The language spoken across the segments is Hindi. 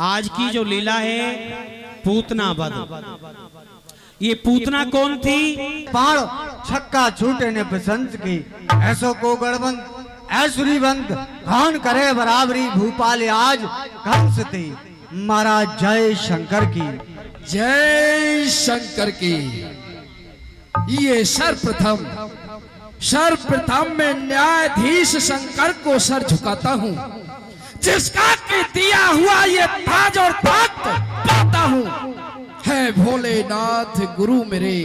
आज की जो लीला है पूतना वध। ये पूतना कौन थी? पाड़ छक्का छूटे ने बसंत की, ऐसो को गढ़बंद ऐसुरीबंद घान करे बराबरी भूपाल आज कंस थी। महाराज जय शंकर की। जय शंकर की। ये सर्वप्रथम मैं न्यायाधीश शंकर को सर झुकाता हूँ, जिसका कि दिया हुआ ये ताज और तख्त पाता हूँ। है भोलेनाथ गुरु मेरे।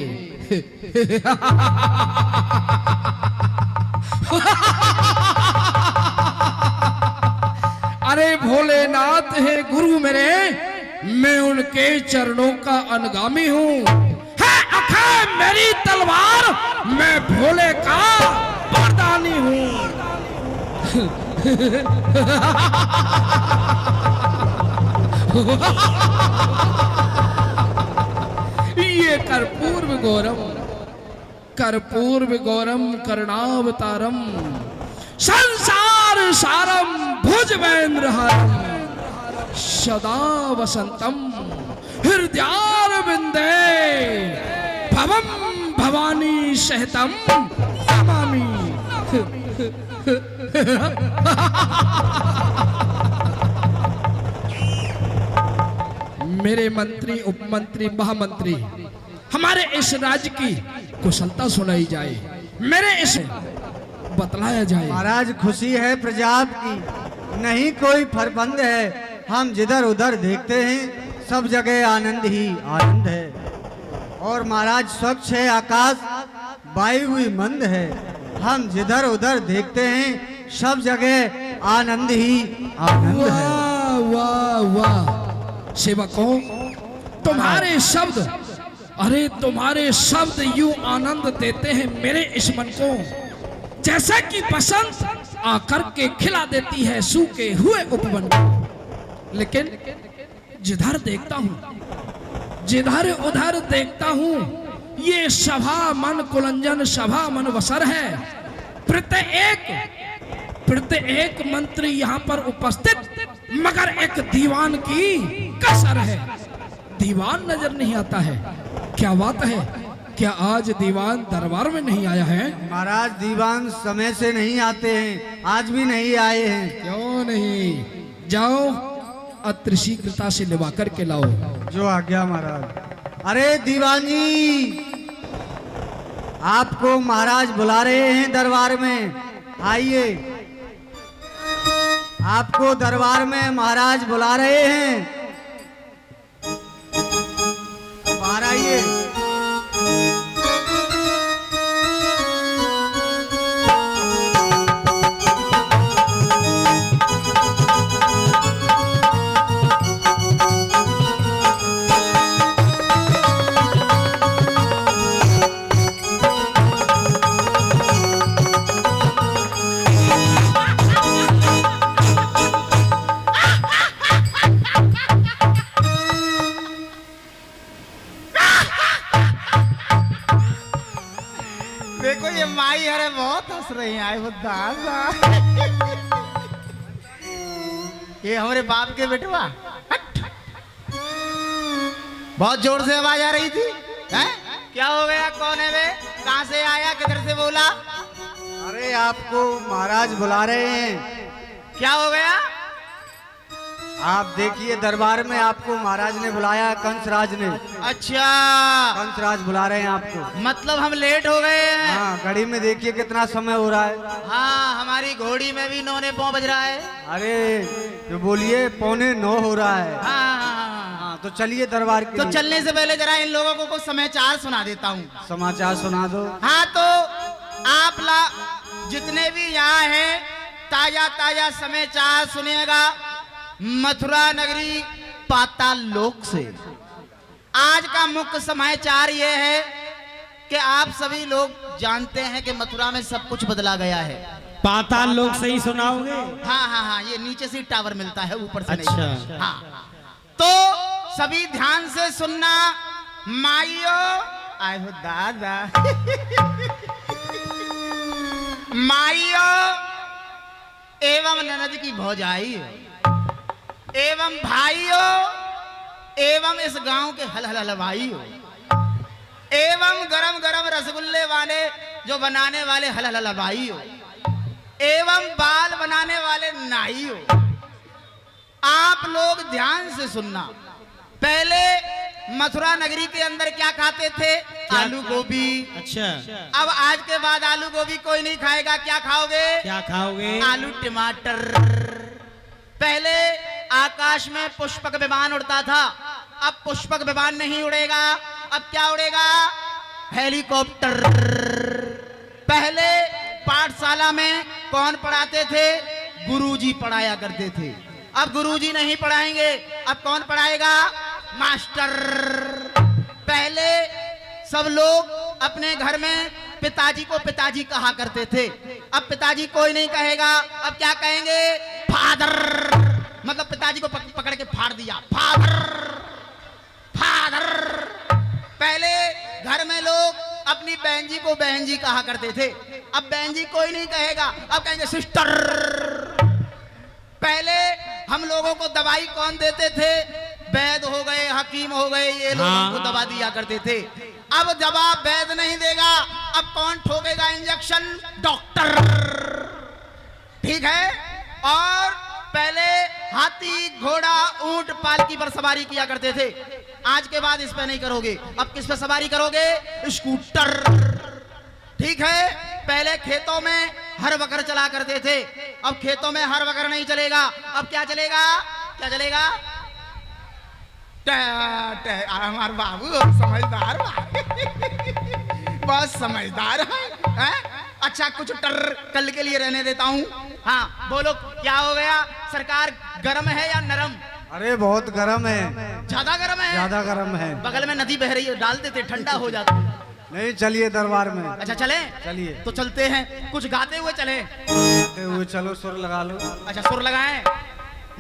अरे भोलेनाथ है गुरु मेरे, मैं उनके चरणों का अनुगामी हूँ। है अखय मेरी तलवार, मैं भोले का वरदानी हूँ। ये कर्पूर्व गौरम करुणावतारम संसार सारम भुजगेन्द्रहारम सदा वसंतम हृदयारविंदे भवम भवानी सहितम नमामि। मेरे मंत्री, उपमंत्री, महामंत्री, हमारे इस राज्य की कुशलता सुनाई जाए, मेरे इस बतलाया जाए। महाराज खुशी है प्रजा की, नहीं कोई फरबंद है। हम जिधर उधर देखते हैं सब जगह आनंद ही आनंद है। और महाराज स्वच्छ है आकाश, वायु भी मंद है। हम जिधर उधर देखते हैं सब जगह आनंद ही आनंद है। वाह वाह वाह सेवकों, तुम्हारे शब्द, अरे तुम्हारे शब्द यूं आनंद देते हैं मेरे इस मन को, जैसा कि बसंत आकर के खिला देती है सूखे हुए उपवन। लेकिन जिधर देखता हूँ, जिधर उधर देखता हूँ, ये सभा मन कुलंजन, सभा मन वसर है। प्रत्येक मंत्री यहाँ पर उपस्थित, मगर एक दीवान की कसर है। दीवान नजर नहीं आता है। क्या बात है? क्या आज दीवान दरबार में नहीं आया है? महाराज दीवान समय से नहीं आते हैं, आज भी नहीं आए हैं। क्यों नहीं? जाओ अत्र शीघ्रता से लिवा करके लाओ। जो आज्ञा महाराज। अरे दीवान जी, आपको महाराज बुला रहे हैं दरबार में, आइए। आपको दरबार में महाराज बुला रहे हैं, बाहर आइए। देखो ये माई अरे बहुत हंस रही है। आए दादा, ये हमारे बाप के बेटवा। बहुत जोर से आवाज आ रही थी। हैं? क्या हो गया? कौन है वे? कहाँ से आया? किधर से बोला? अरे आपको महाराज बुला रहे हैं। क्या हो गया? आप देखिए दरबार में आपको महाराज ने बुलाया, कंसराज ने। अच्छा, कंसराज बुला रहे हैं आपको। मतलब हम लेट हो गए हैं। हाँ, घड़ी में देखिए कितना समय हो रहा है। हाँ, हमारी घोड़ी में भी 9:09 बज रहा है। अरे जो बोलिए 8:45 हो रहा है। हाँ, तो चलिए दरबार के तो लिए। चलने से पहले जरा इन लोगों को कुछ समाचार सुना देता हूँ। समाचार सुना दो। हाँ, तो आप जितने भी यहाँ हैं ताजा ताजा समाचार सुनिएगा मथुरा नगरी पाताल लोक से। आज का मुख्य समाचार ये है कि आप सभी लोग जानते हैं कि मथुरा में सब कुछ बदला गया है। पाताल लोक से ही सुनाओगे? हाँ हाँ हाँ, ये नीचे से टावर मिलता है, ऊपर से अच्छा। नहीं। हाँ, तो सभी ध्यान से सुनना। माइयो, आए हो दादा। माइयो एवं ननद की भौजाई एवं भाइयों एवं इस गांव के हलहलवाइयों एवं गरम गरम रसगुल्ले वाले जो बनाने वाले हलहलवाइयों एवं बाल बनाने वाले नाइयों, आप लोग ध्यान से सुनना। पहले मथुरा नगरी के अंदर क्या खाते थे? आलू गोभी। अच्छा, अब आज के बाद आलू गोभी कोई नहीं खाएगा। क्या खाओगे? क्या खाओगे? आलू टमाटर। पहले आकाश में पुष्पक विमान उड़ता था, अब पुष्पक विमान नहीं उड़ेगा। अब क्या उड़ेगा? हेलीकॉप्टर। पहले पाठशाला में कौन पढ़ाते थे? गुरुजी पढ़ाया करते थे। अब गुरुजी नहीं पढ़ाएंगे, अब कौन पढ़ाएगा? मास्टर। पहले सब लोग अपने घर में पिताजी को पिताजी कहा करते थे, अब पिताजी कोई नहीं कहेगा। अब क्या कहेंगे? फादर। मतलब पिताजी को पकड़ के फाड़ दिया, फादर फादर। पहले घर में लोग अपनी बहन जी को बहन जी कहा करते थे, अब बहन जी कोई नहीं कहेगा, अब कहेंगे सिस्टर। पहले हम लोगों को दवाई कौन देते थे? वैद हो गए, हकीम हो गए, ये लोग हमको दवा दिया करते थे। अब दवा वैद नहीं देगा, अब कौन ठोकेगा इंजेक्शन? डॉक्टर। ठीक है। और पहले हाथी घोड़ा ऊंट पालकी पर सवारी किया करते थे, आज के बाद इस पे नहीं करोगे। अब किस पे सवारी करोगे? स्कूटर। ठीक है। पहले खेतों में हर बकर चला करते थे, अब खेतों में हर बकर नहीं चलेगा। अब क्या चलेगा? क्या चलेगा? हमारे बाबू समझदार बहुत समझदार है। अच्छा, कुछ कल के लिए रहने देता हूँ। हाँ बोलो, क्या हो गया? सरकार गर्म है या नरम? अरे बहुत गर्म है, ज्यादा गर्म है। ज्यादा गर्म है। बगल में नदी बह रही है, डाल देते, ठंडा हो जाता। नहीं, चलिए दरबार में। अच्छा चले? चलिए। तो चलते हैं, कुछ गाते हुए चले। गाते हुए चलो, सुर लगा लो। अच्छा सुर लगाएं?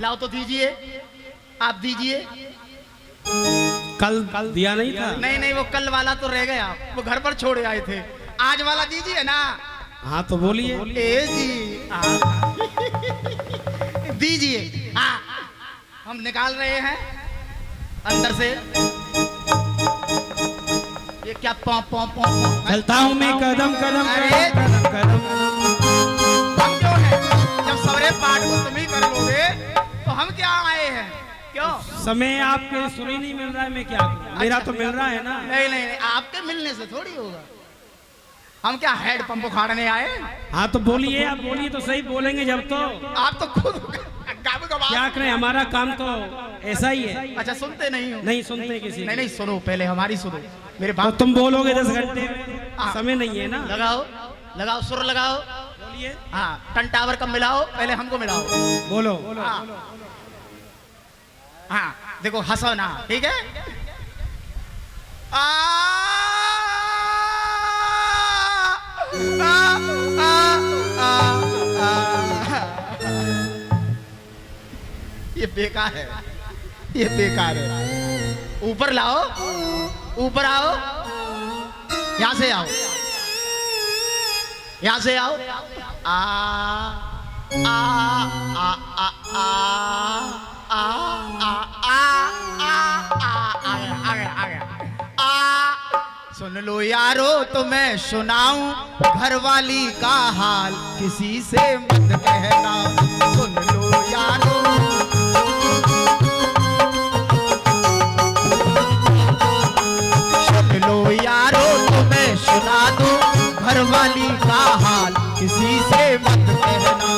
लाओ तो दीजिए, आप दीजिए। कल दिया नहीं था? नहीं नहीं, वो कल वाला तो रह गया, वो घर पर छोड़ आए थे। आज वाला दीजिए ना। हाँ तो बोलिए। ए जी दीजिए। हाँ, हम निकाल रहे हैं अंदर से। ये क्या पौ पौ पौ पौ? चलता हूँ मैं कदम कदम अरे! कदम कदम। हम क्यों हैं? जब सवरे पाठ को तुम ही कर लोगे तो हम क्या आए हैं? क्यों? समय आपके सुनी नहीं मिल रहा है, मैं क्या करूं? मेरा तो मिल रहा है ना। नहीं नहीं नहीं, आपके मिलने से थोड़ी होगा। हम क्या हेड पंप उखाड़ने आए? हाँ तो बोलिए, आप बोलिए तो सही, बोलेंगे जब तो। आप तो खुद क्या करें, हमारा काम तो ऐसा ही है। अच्छा, सुनते नहीं हो? नहीं सुनते किसी नहीं नहीं, सुनो, पहले हमारी सुनो। मेरे तो बाप तुम बोलोगे 10 घंटे में, समय नहीं है ना। लगाओ लगाओ, सुर लगाओ। बोलिए। हाँ, टन टावर कब मिलाओ? पहले हमको मिलाओ। बोलो। हाँ हाँ, देखो हंसो ना, ठीक है? ये बेकार है, ये बेकार है। ऊपर लाओ, ऊपर आओ, यहां से आओ, यहां से आओ। आ आ आ आ आ आ आ आ आ आ। सुन लो यारो, तो मैं सुनाऊं घरवाली का हाल, किसी से मत कहना। सुन लो यारो, सुन लो यारो, तो मैं सुना दूं घरवाली का हाल, किसी से मत कहना।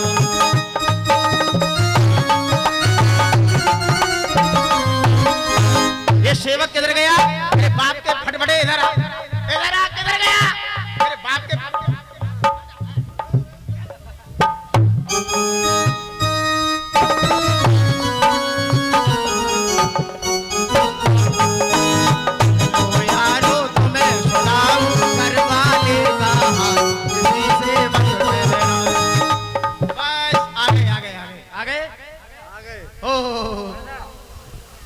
ये सेवक किधर गया? मेरे बाप के फटफटे, इधर आ, इधर आ, किधर गया? मेरे बाप के ओ यारो, तुम्हें सुनाऊं घरवाले का हाल, किसी से मत कहना। बस आगे आगे आगे आगे आगे। ओ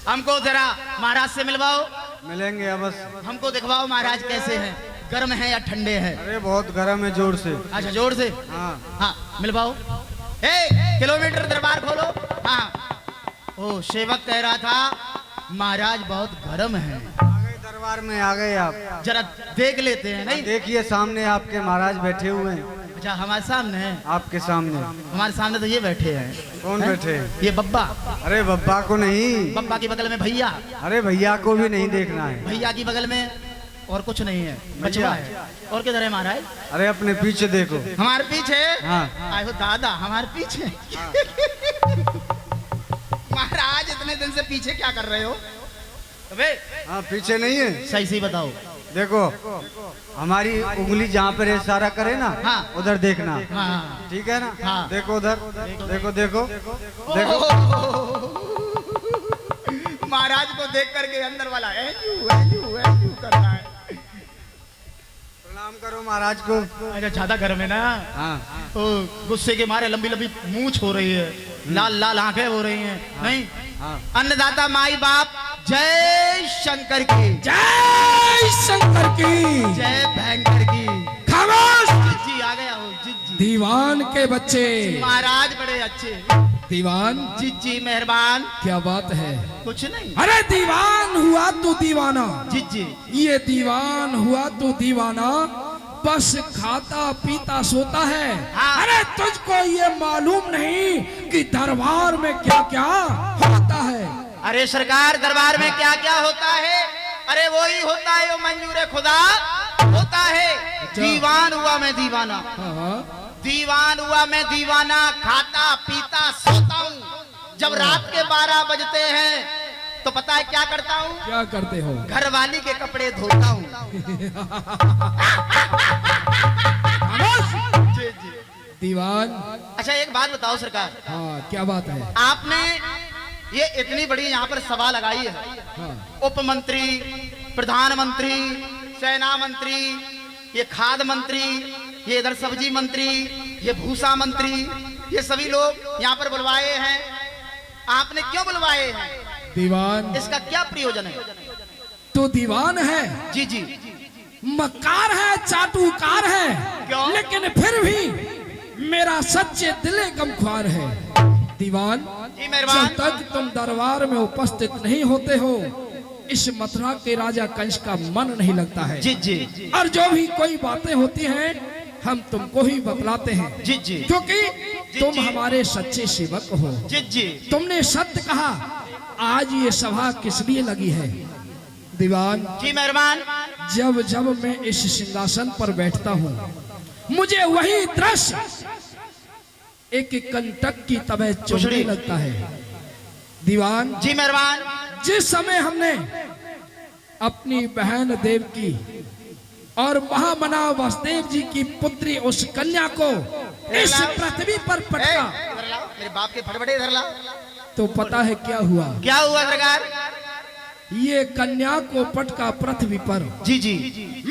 हमको जरा महाराज से मिलवाओ। मिलेंगे अब बस। हमको दिखवाओ महाराज कैसे हैं, गर्म है या ठंडे हैं? अरे बहुत गर्म है, जोर से। अच्छा, जोर से। हाँ हाँ मिलवाओ। ए किलोमीटर दरबार खोलो। हाँ ओ सेवक कह रहा था महाराज बहुत गर्म है, आ गए दरबार में, आ गए आप। जरा देख लेते हैं। नहीं देखिए सामने आपके महाराज बैठे हुए हैं, अच्छा हमारे सामने है, आपके सामने। हमारे सामने तो ये बैठे हैं। कौन हैं? बैठे? ये बब्बा। अरे बब्बा को नहीं, बब्बा की बगल में भैया, अरे भैया को भी नहीं देखना है। भैया की बगल में और कुछ नहीं है, बचवा है। और किधर है महाराज? अरे अपने पीछे देखो। हमारे पीछे? हाँ। आयो दादा हमारे पीछे। महाराज इतने दिन से पीछे क्या कर रहे हो? अबे हाँ पीछे नहीं है, सही सही बताओ। देखो हमारी उंगली जहाँ पर इशारा करे ना, हाँ। उधर देखना। हाँ ठीक है ना? हाँ। देखो उधर, देखो देखो देखो। महाराज को देख करके अंदर वाला ऐजू कर रहा है। प्रणाम करो महाराज को। अच्छा ज्यादा गर्म है ना? हाँ ओ गुस्से के मारे लंबी लंबी मूंछ हो रही है, लाल लाल आंखें हो रही हैं। नहीं हाँ। अन्नदाता माई बाप जय शंकर की, जय शंकर की, जय भयंकर की। खामोश। जिज्जी आ गया हो, जिज्जी। दीवान के बच्चे, महाराज बड़े अच्छे। दीवान जिज्जी मेहरबान। क्या बात है? कुछ नहीं। अरे दीवान हुआ तू दीवाना, जिज्जी ये दीवान हुआ तू दीवाना, बस खाता पीता सोता है। हाँ। अरे तुझको ये मालूम नहीं कि दरबार में क्या क्या होता है। अरे सरकार दरबार में क्या क्या होता है? अरे वो ही होता है, वो मंजूर खुदा होता है। दीवान हुआ मैं दीवाना, हाँ। दीवान हुआ मैं दीवाना, खाता पीता सोता हूँ। जब रात के 12 बजते हैं तो पता है क्या करता हूँ? क्या करते हो? घरवाली के कपड़े धोता हूँ। जी जी। दीवान। अच्छा एक बात बताओ सरकार, हाँ क्या बात है? आपने ये इतनी बड़ी यहाँ पर सभा लगाई है, हाँ। उप मंत्री, प्रधानमंत्री, सेना मंत्री, ये खाद्य मंत्री, ये इधर सब्जी मंत्री, ये भूसा मंत्री, ये सभी लोग यहाँ पर बुलवाए हैं। आपने क्यों बुलवाए हैं? दीवान। इसका क्या प्रयोजन है? तो दीवान है, जी जी। मक्कार है, चाटुकार है, क्यों? लेकिन फिर भी मेरा सच्चे दिले गमख्वार है। दीवान, जी मेहरबान। जब तक तुम दरबार में उपस्थित नहीं होते हो, इस मथुरा के राजा कंस का मन नहीं लगता है। जी जी और जो भी कोई बातें होती हैं हम तुमको ही बतलाते हैं, जी जी क्योंकि तुम हमारे सच्चे सेवक हो। जी जी। तुमने सत्य कहा। आज ये सभा किस लिए लगी है? दीवान, जी मेहरबान। जब जब मैं इस सिंहासन पर बैठता हूँ, मुझे वही दृश्य एक कंटक की तरह चुभने लगता है। दीवान, जी मेहरबान। जिस समय हमने अपनी बहन देवकी और महामना वासुदेव जी की पुत्री उस कन्या को इस पृथ्वी पर पटका, इधर लाओ, मेरे बाप के फटफटे इधर लाओ। तो पता है क्या हुआ? क्या हुआ सरकार? ये कन्या को पटका पृथ्वी पर। जी जी।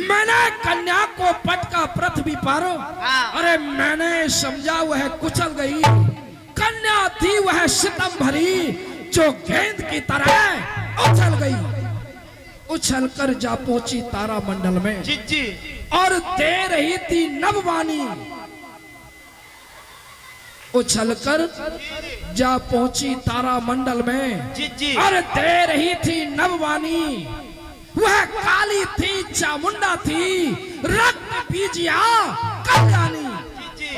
मैंने कन्या को पटका पृथ्वी पर। हाँ। अरे मैंने समझा वह कुचल गई। कन्या थी वह सितम भरी, जो गेंद की तरह उछल गई। उछलकर जा पहुंची तारा मंडल में, जी जी। और दे रही थी नववाणी। उछलकर जा पहुंची तारा मंडल में, जी जी। और दे रही थी नववाणी। वह काली थी, चामुंडा थी, रक्त बीजिया कल्याणी।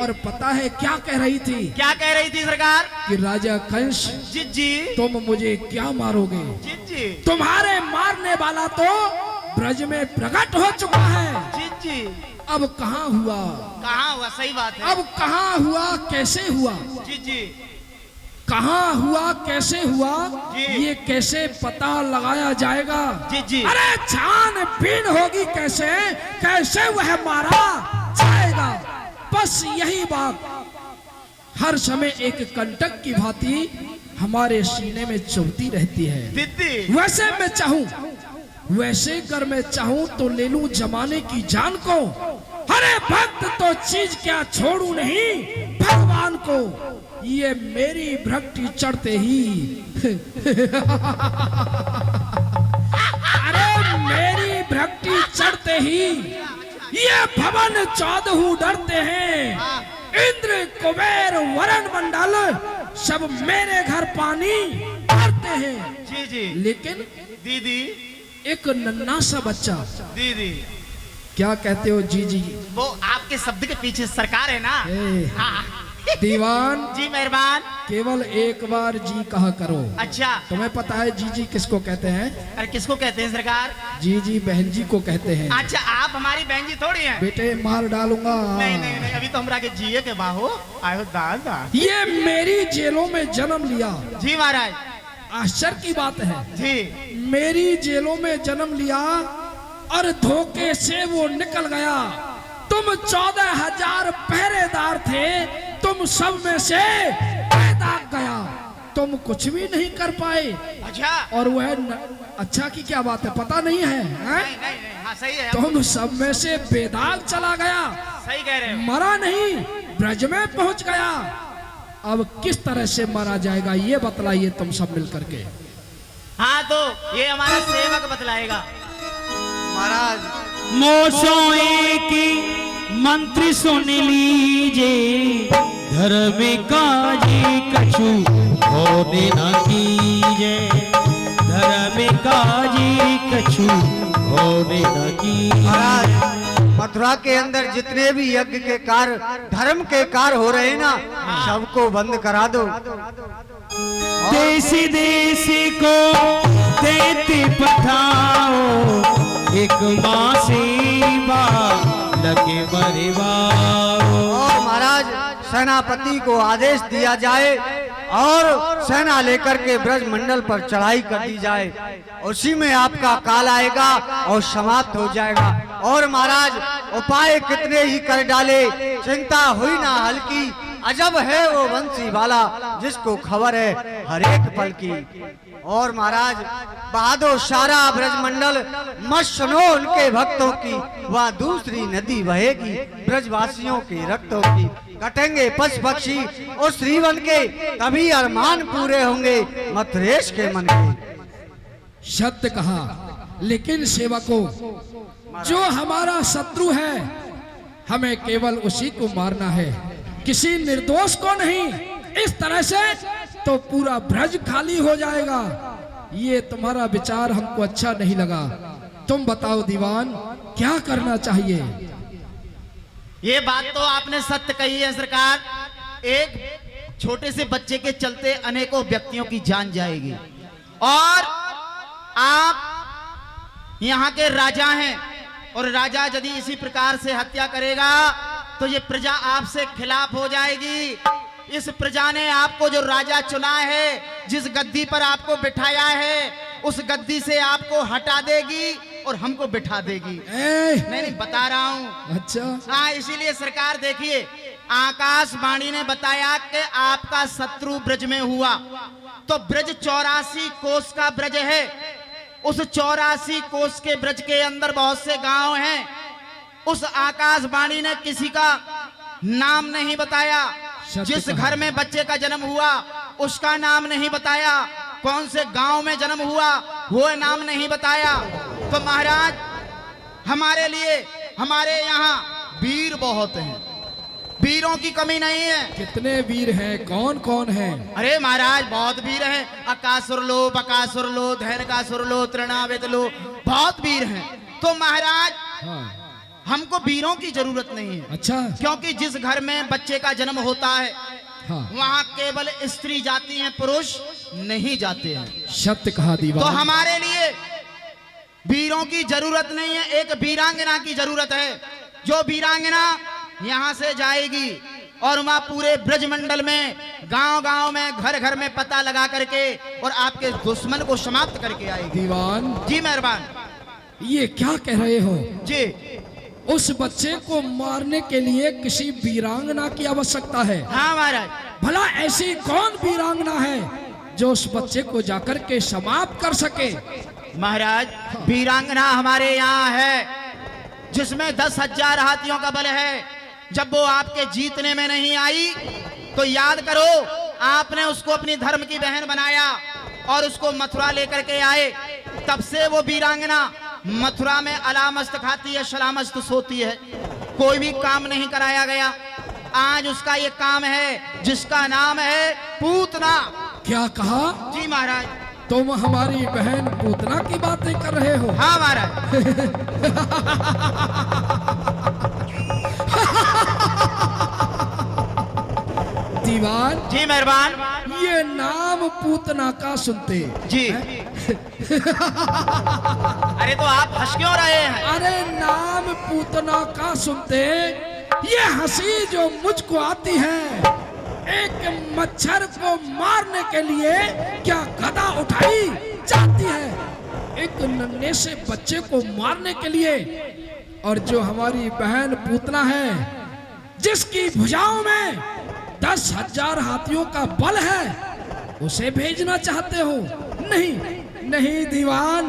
और पता है क्या कह रही थी? क्या कह रही थी सरकार? कि राजा कंस, जी जी। तुम मुझे क्या मारोगे? जी जी। तुम्हारे मारने वाला तो ब्रज में प्रकट हो चुका है। जी जी। अब कहाँ हुआ? कहाँ हुआ? सही बात है। अब कहाँ हुआ? कैसे हुआ? जी जी। कहाँ हुआ? कैसे हुआ? जी। ये कैसे पता लगाया जाएगा? जी जी। अरे छानबीन होगी कैसे? कैसे वह मारा जाएगा? बस यही बात हर समय एक कंटक की भांति हमारे सीने में चुभती रहती है। दीदी। वैसे मैं चाहूं, वैसे कर मैं चाहूं तो ले लूं जमाने की जान को। अरे भक्त तो चीज क्या छोड़ू नहीं भगवान को। ये मेरी भक्ति चढ़ते ही अरे मेरी भक्ति चढ़ते ही ये भवन 14 डरते हैं। इंद्र कुबेर वरुण मंडल सब मेरे घर पानी रहे हैं, जी जी लेकिन दीदी एक नन्हा सा बच्चा, दीदी क्या कहते हो जी जी? वो आपके शब्द के पीछे सरकार है ना। ए, हाँ दीवान जी मेहरबान। केवल एक बार जी कहा करो। अच्छा तुम्हें पता है जी जी किसको कहते हैं? अरे किसको कहते हैं सरकार? जी जी बहन जी को कहते हैं। अच्छा आप हमारी बहन जी थोड़ी हैं। बेटे मार डालूंगा। नहीं नहीं नहीं अभी तो हमरा के जिए के बाहो आयो दादा। ये मेरी जेलों में जन्म लिया। जी महाराज। आश्चर्य की बात है, जी मेरी जेलों में जन्म लिया और धोखे से वो निकल गया। तुम 14,000 पहरेदार थे, तुम सब में से पैदा गया, तुम कुछ भी नहीं कर पाए। अच्छा और वह अच्छा की क्या बात है, पता नहीं है, हैं? नहीं नहीं नहीं हाँ सही है। तुम सब में से बेदाग चला गया, सही कह रहे हो। मरा नहीं, ब्रज में पहुंच गया। अब किस तरह से मारा जाएगा ये बतलाइए तुम सब मिलकर के। हाँ तो ये हमारा सेवक बतलाएगा। महाराज मोसोए की मंत्री सुन लीजे, धर्म काजी कछु होने न कीजे, धर्म काजी कछु होने न कीजे। महाराज मथुरा के अंदर जितने भी यज्ञ के कार्य धर्म के कार्य हो रहे हैं ना, सबको बंद करा दो। देसी देसी को देते पठाओ, एक माँ सेवा लगे मरवाओ। और महाराज सेनापति को आदेश दिया जाए और सेना लेकर के ब्रज मंडल पर चढ़ाई कर दी जाए, उसी में आपका काल आएगा और समाप्त हो जाएगा। और महाराज उपाय कितने ही कर डाले, चिंता हुई ना हल्की, अजब है वो बंसी वाला जिसको खबर है हर एक पल की। और महाराज बहादुर सारा ब्रजमंडल मत सुनो उनके भक्तों की, वह दूसरी नदी बहेगी ब्रजवासियों के रक्तों की। कटेंगे पशु पक्षी और श्रीवन के, तभी अरमान पूरे होंगे मथुरेश के मन के। सत्य कहा, लेकिन सेवकों जो हमारा शत्रु है हमें केवल उसी को मारना है, किसी निर्दोष को नहीं। इस तरह से तो पूरा ब्रज खाली हो जाएगा। ये तुम्हारा विचार हमको अच्छा नहीं लगा। तुम बताओ दीवान, क्या करना चाहिए? ये बात तो आपने सत्य कही है सरकार। एक छोटे से बच्चे के चलते अनेकों व्यक्तियों की जान जाएगी, और आप यहाँ के राजा हैं, और राजा यदि इसी प्रकार से हत्या करेगा तो ये प्रजा आपसे खिलाफ हो जाएगी। इस प्रजा ने आपको जो राजा चुना है, जिस गद्दी पर आपको बिठाया है, उस गद्दी से आपको हटा देगी और हमको बिठा देगी। नहीं बता रहा हूँ। अच्छा हाँ, इसीलिए सरकार देखिए, आकाशवाणी ने बताया कि आपका शत्रु ब्रज में हुआ, तो ब्रज 84 कोस का ब्रज है। उस 84 कोस के ब्रज के अंदर बहुत से गांव हैं। उस आकाशवाणी ने किसी का नाम नहीं बताया। जिस घर में बच्चे का जन्म हुआ उसका नाम नहीं बताया, कौन से गांव में जन्म हुआ वो नाम नहीं बताया। तो महाराज हमारे लिए, हमारे यहाँ वीर बहुत हैं, वीरों की कमी नहीं है। कितने वीर हैं, कौन कौन हैं? अरे महाराज बहुत वीर हैं। अकासुर लो, बकासुर लो, धैर्यकासुर लो, तृणावित लो, बहुत वीर हैं। तो महाराज हाँ। हमको वीरों की जरूरत नहीं है। अच्छा, क्योंकि जिस घर में बच्चे का जन्म होता है हाँ। वहाँ केवल स्त्री जाती हैं, पुरुष नहीं जाते हैं। सत्य कहा तो दीवान। हमारे लिए वीरों की जरूरत नहीं है, एक वीरांगना की जरूरत है। जो वीरांगना यहाँ से जाएगी और वहाँ पूरे ब्रजमंडल में, गांव-गांव में, घर-घर में पता लगा करके और आपके दुश्मन को समाप्त करके आएगी। दीवान जी मेहरबान। ये क्या कह रहे हो? जी उस बच्चे को मारने के लिए किसी वीरांगना की आवश्यकता है। हाँ महाराज। भला ऐसी कौन वीरांगना है जो उस बच्चे को जाकर के समाप्त कर सके? महाराज वीरांगना हमारे यहाँ है जिसमें 10,000 हाथियों का बल है। जब वो आपके जीतने में नहीं आई तो याद करो, आपने उसको अपनी धर्म की बहन बनाया और उसको मथुरा लेकर के आए। तब से वो वीरांगना मथुरा में अलामस्त खाती है, सलामस्त सोती है, कोई भी काम नहीं कराया गया। आज उसका ये काम है जिसका नाम है पूतना। क्या कहा? जी महाराज। तुम हमारी बहन पूतना की बातें कर रहे हो? हाँ महाराज। दीवान जी मेहरबान। ये नाम पूतना का सुनते जी। अरे तो आप हंस क्यों रहे हैं? अरे नाम पूतना का सुनते ये हंसी जो मुझको आती है, एक मच्छर को मारने के लिए क्या गदा उठाई जाती है, एक नन्हे से बच्चे को मारने के लिए। और जो हमारी बहन पूतना है, जिसकी भुजाओं में 10,000 हाथियों का बल है, उसे भेजना चाहते हो? नहीं नहीं दीवान,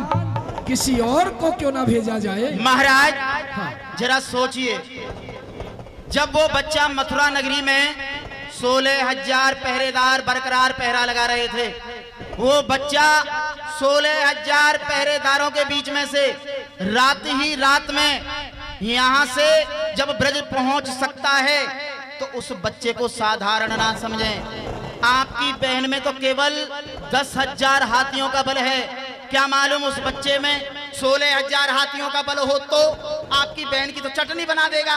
किसी और को क्यों ना भेजा जाए? महाराज जरा सोचिए, जब वो बच्चा मथुरा नगरी में 16,000 पहरेदार बरकरार पहरा लगा रहे थे, वो बच्चा 16,000 पहरेदारों के बीच में से रात ही रात में यहाँ से जब ब्रज पहुंच सकता है, तो उस बच्चे को साधारण ना समझें। आपकी बहन में तो केवल 10,000 हाथियों का बल है, क्या मालूम उस बच्चे में 16,000 हाथियों का बल हो तो आपकी बहन की तो चटनी बना देगा।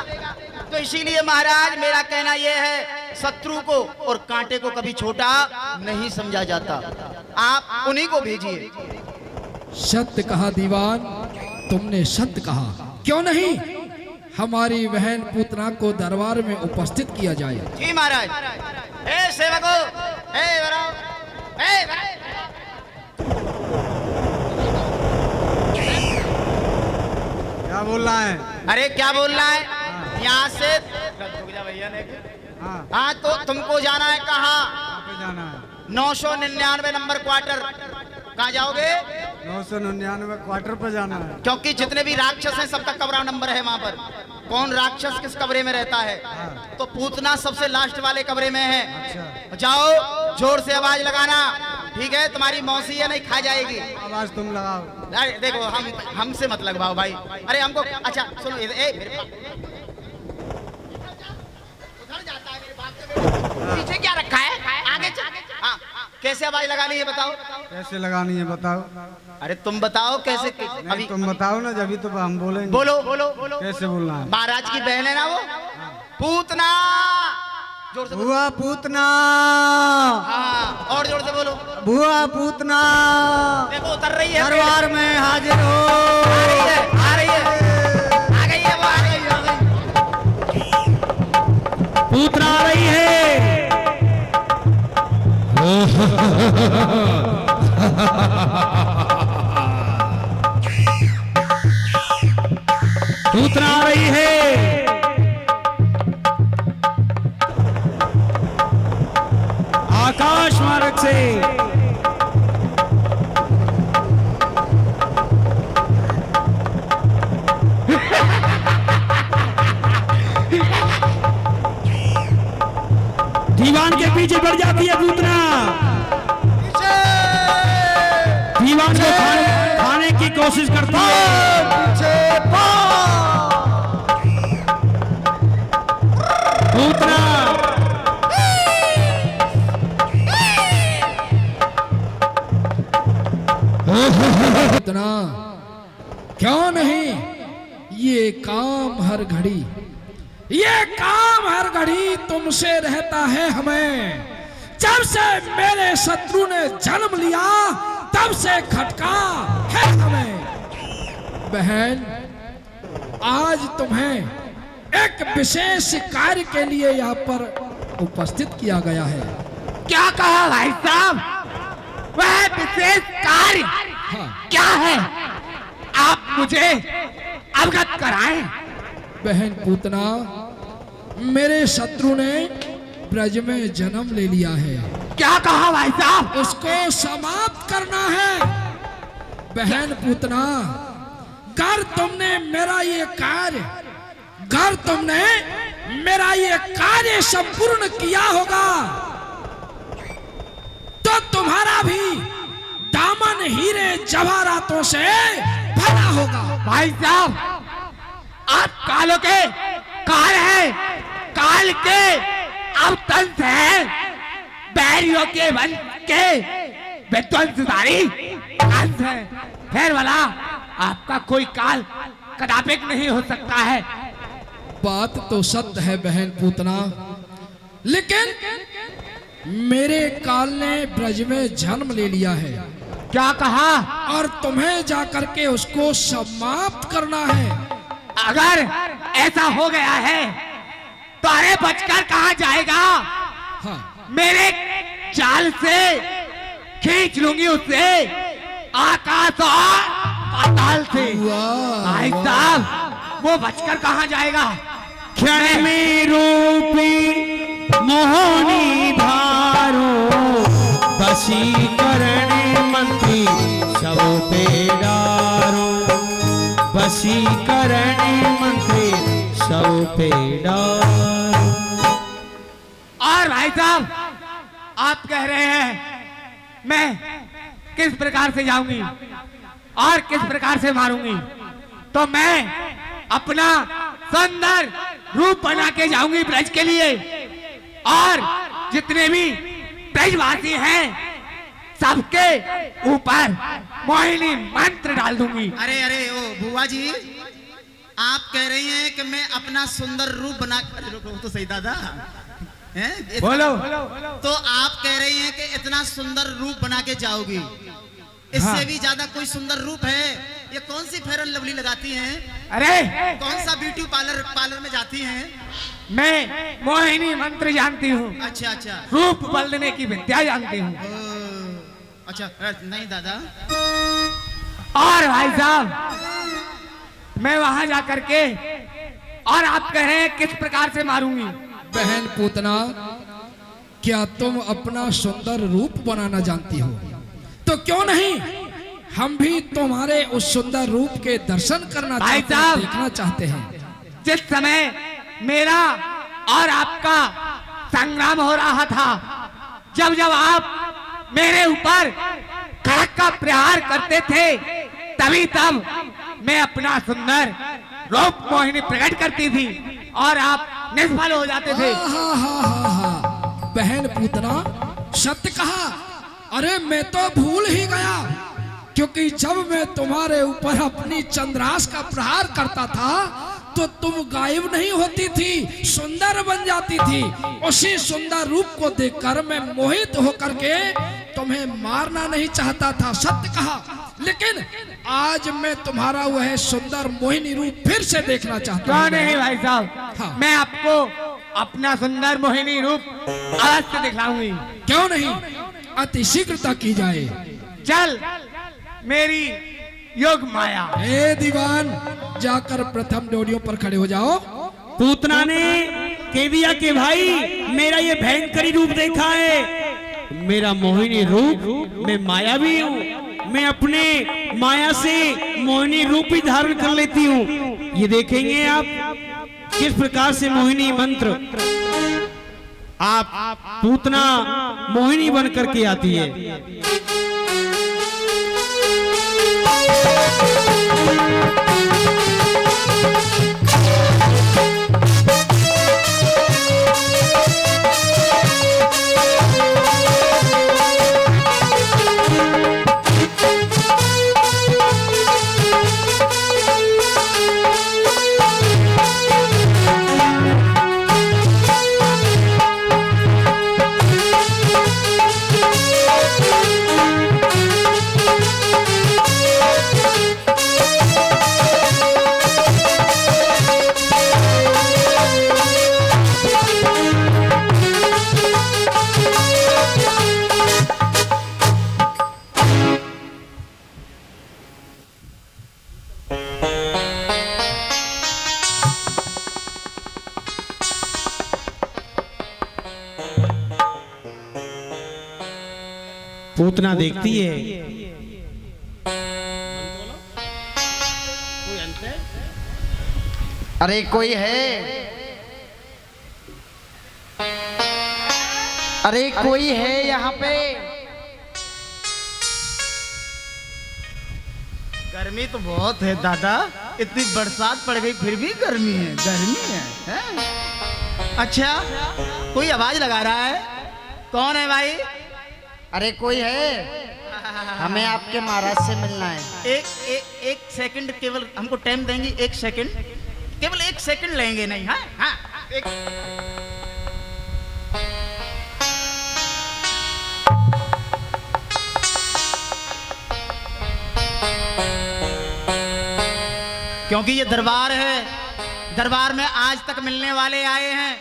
तो इसीलिए महाराज मेरा कहना यह है, शत्रु को और कांटे को कभी छोटा नहीं समझा जाता, आप उन्हीं को भेजिए। सत्य कहा दीवान, तुमने सत्य कहा। क्यों नहीं हमारी बहन पूतना को दरबार में उपस्थित किया जाए? जी महाराज। ए सेवको, ए बराओ, ए बराओ। क्या बोल रहा है? अरे क्या बोल रहा है? यहाँ से भैया ने हाँ तो तुमको जाना है कहाँ? पे जाना है 999 नंबर क्वार्टर। कहाँ जाओगे? 999 क्वार्टर पे जाना है। क्योंकि जितने भी राक्षस हैं सबका कमरा नंबर है वहाँ पर। कौन राक्षस किस कमरे में रहता है? तो पूतना सबसे लास्ट वाले कमरे में है। अच्छा। जाओ, जोर से आवाज लगाना, ठीक है? तुम्हारी मौसी है नहीं खा जाएगी। आवाज तुम लगाओ। अरे देखो, हमसे मत लगवाओ भाई। अरे हमको अच्छा सुनो, पीछे क्या रखा है? आगे चल। हाँ, कैसे आवाज लगानी है बताओ? कैसे लगानी है बताओ? अरे तुम बताओ कैसे? अभी तुम बताओ ना, जब तो हम बोलेंगे। बोलो बोलो बोलो। कैसे बोलना है? महाराज की बहन है ना वो, पूतना। जोर से बोलो। बुआ पूतना। हाँ, और जोर से बोलो। बुआ पूतना देखो उतर रही है, दरबार में हाजिर हो। आ रही है, आ रही है, आ गई है, वो आ गई, आ गई। पूतना आ रही है। पूतना आ रही है। आकाश मार्ग से दीवान के पीछे बढ़ जाती है पूतना। दीवान को खाने की कोशिश करती है। पूतना पूतना क्यों नहीं, ये काम हर घड़ी, ये काम हर घड़ी तुमसे रहता है हमें। जब से मेरे शत्रु ने जन्म लिया तब से खटका है हमें। बहन, आज तुम्हें एक विशेष कार्य के लिए यहाँ पर उपस्थित किया गया है। क्या कहा भाई साहब? वह विशेष कार्य हाँ क्या है? आप मुझे अवगत कराएं। बहन पूतना, मेरे शत्रु ने ब्रज में जन्म ले लिया है। क्या कहा भाई साहब? उसको समाप्त करना है। बहन पूतना, अगर तुमने मेरा ये कार्य संपूर्ण किया होगा तो तुम्हारा भी दामन हीरे जवाहरातों से भरा होगा। भाई साहब, आप कालों के काल है, काल के अवतंस है, बैरियों के बन के विध्वंसधारी कंस है। फिर वाला आपका कोई काल कदापिक नहीं हो सकता है। बात तो सत्य है बहन पूतना, लेकिन मेरे काल ने ब्रज में जन्म ले लिया है। क्या कहा? और तुम्हें जाकर के उसको समाप्त करना है। अगर ऐसा हो गया है तो अरे बचकर कहाँ जाएगा? हाँ, मेरे चाल से खींच लूंगी उसे आकाश और पाताल से। वाह, भाई वाह। साहब वो बचकर कहाँ जाएगा? क्षण में रूपी मोहनी धारो, वशीकरण मंत्री सब पे डारो, वशीकरण मंत्री सब पे डारो। और भाई साहब आप कह रहे हैं मैं किस प्रकार से जाऊंगी और किस प्रकार से मारूंगी? तो मैं अपना सुंदर रूप बना के जाऊंगी ब्रज के लिए, और जितने भी ब्रजवासी हैं सबके ऊपर मोहिनी मंत्र डाल दूंगी। अरे अरे ओ बुआ जी, आप कह रही हैं कि मैं अपना सुंदर रूप बना, रुको तो सही दादा हैं? बोलो। तो आप कह रही हैं कि इतना सुंदर रूप बना के जाओगी, इससे हाँ। भी ज्यादा कोई सुंदर रूप है? ये कौन सी फेयर एंड लवली लगाती हैं? अरे कौन सा ब्यूटी पार्लर में जाती हैं? मैं मोहिनी मंत्र जानती हूँ, अच्छा अच्छा रूप बदलने की विद्या जानती हूँ। अच्छा नहीं दादा, और भाई साहब मैं वहां जाकर के, और आप कह रहे हैं किस प्रकार से मारूंगी? बहन पूतना, क्या तुम अपना सुंदर रूप बनाना जानती हो? तो क्यों नहीं हम भी तुम्हारे उस सुंदर रूप के दर्शन करना भाई चाहते हैं, साहब। देखना चाहते हैं। जिस समय मेरा और आपका संग्राम हो रहा था, जब जब आप मेरे ऊपर खड़क का प्रहार करते थे, तभी तब मैं अपना सुंदर रूप मोहिनी प्रकट करती थी और आप निष्फल हो जाते थे। हाँ। बहन पूतना, सत्य कहा। अरे मैं तो भूल ही गया, क्योंकि जब मैं तुम्हारे ऊपर अपनी चंद्रास का प्रहार करता था तो तुम गायब नहीं होती थी, सुंदर बन जाती थी। उसी सुंदर रूप को देखकर मैं मोहित होकर के तुम्हें मारना नहीं चाहता था, सत्य कहा। लेकिन आज मैं तुम्हारा वह सुंदर मोहिनी रूप फिर से देखना चाहता क्यों हूं। नहीं भाई साहब, हाँ। मैं आपको अपना सुंदर मोहिनी रूप अवश्य दिखलाऊंगी। क्यों नहीं, अति शीघ्रता की जाए। चल मेरी योग माया। ए दीवान, जाकर प्रथम डोरियों पर खड़े हो जाओ। पूतना ने कह दिया कि भाई मेरा ये भयंकरी रूप देखा है, मेरा मोहिनी रूप, मैं मायावी हूँ, मैं अपने माया से मोहिनी रूप ही धारण कर लेती हूँ। ये देखेंगे आप किस प्रकार से मोहिनी मंत्र आप पूतना मोहिनी बन करके आती है। पूतना देखती है, अरे कोई है, अरे कोई है यहाँ पे? गर्मी तो बहुत है दादा, इतनी बरसात पड़ गई फिर भी गर्मी है, हैं? अच्छा कोई आवाज लगा रहा है, कौन है भाई? अरे कोई है? हमें आपके महाराज से मिलना है। एक सेकंड केवल हमको टाइम देंगी, 1 सेकंड, केवल 1 सेकंड लेंगे, नहीं? हाँ हाँ क्योंकि ये दरबार है, दरबार में आज तक मिलने वाले आए हैं,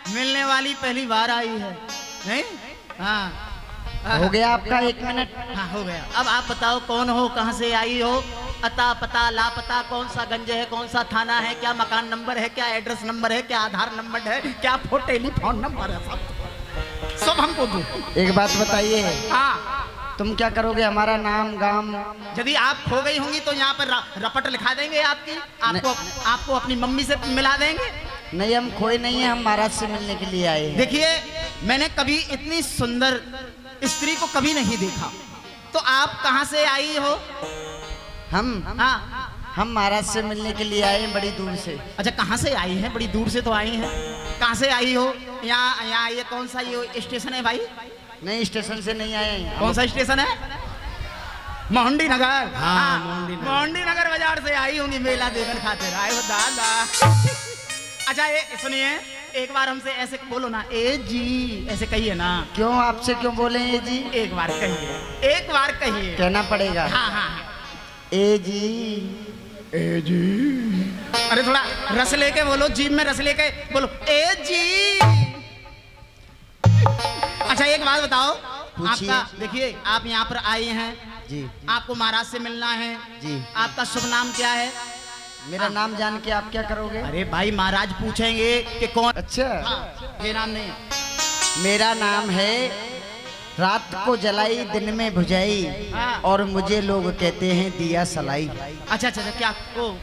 मिलने वाली पहली बार आई है, नहीं? हाँ हो गया आपका 1 मिनट। हाँ हो गया। अब आप बताओ कौन हो, कहाँ से आई हो, अता पता लापता, कौन सा गंज है, कौन सा थाना है, क्या मकान नंबर है, क्या एड्रेस नंबर है, क्या आधार नंबर है, क्या टेलीफोन नंबर है, सब हमको दो। एक बात बताइए, हाँ तुम क्या करोगे? हमारा नाम गाम यदि आप खो गई होंगी तो यहाँ पर रपट लिखा देंगे आपकी, आपको अपनी मम्मी से मिला देंगे। नहीं हम खोए नहीं है, हम महाराज से मिलने के लिए आए हैं। देखिए मैंने कभी इतनी सुंदर स्त्री को कभी नहीं देखा, तो आप कहाँ से आई हो? हम महाराज से मिलने के लिए आए हैं बड़ी दूर से। अच्छा कहाँ से आई हैं? बड़ी दूर से तो आई हैं, कहाँ से आई हो? यहाँ ये कौन सा ये स्टेशन है भाई? नहीं स्टेशन से नहीं आए हैं। कौन सा स्टेशन है? मोहंडी नगर। हाँ मोहंडी नगर बाजार से आई होंगी मेला देखने खातिर आए हो दादा। अच्छा ये सुनिए, एक बार हमसे ऐसे बोलो ना, ए जी ऐसे कहिए ना। क्यों आपसे क्यों बोले ए जी? एक बार कहिए, एक बार कहिए। कहना पड़ेगा। हाँ हाँ ए जी, ए जी। अरे थोड़ा रस लेके बोलो, जीभ में रस लेके बोलो, ए जी। अच्छा एक बात बताओ, आपका देखिए आप यहाँ पर आए हैं जी, आपको महाराज से मिलना है जी, आपका शुभ नाम क्या है? मेरा नाम जान के आप क्या करोगे? अरे भाई महाराज पूछेंगे कि कौन। अच्छा ये नाम नहीं है। मेरा नाम है रात को जलाई दिन में बुझाई, और मुझे लोग कहते हैं दिया सलाई। अच्छा अच्छा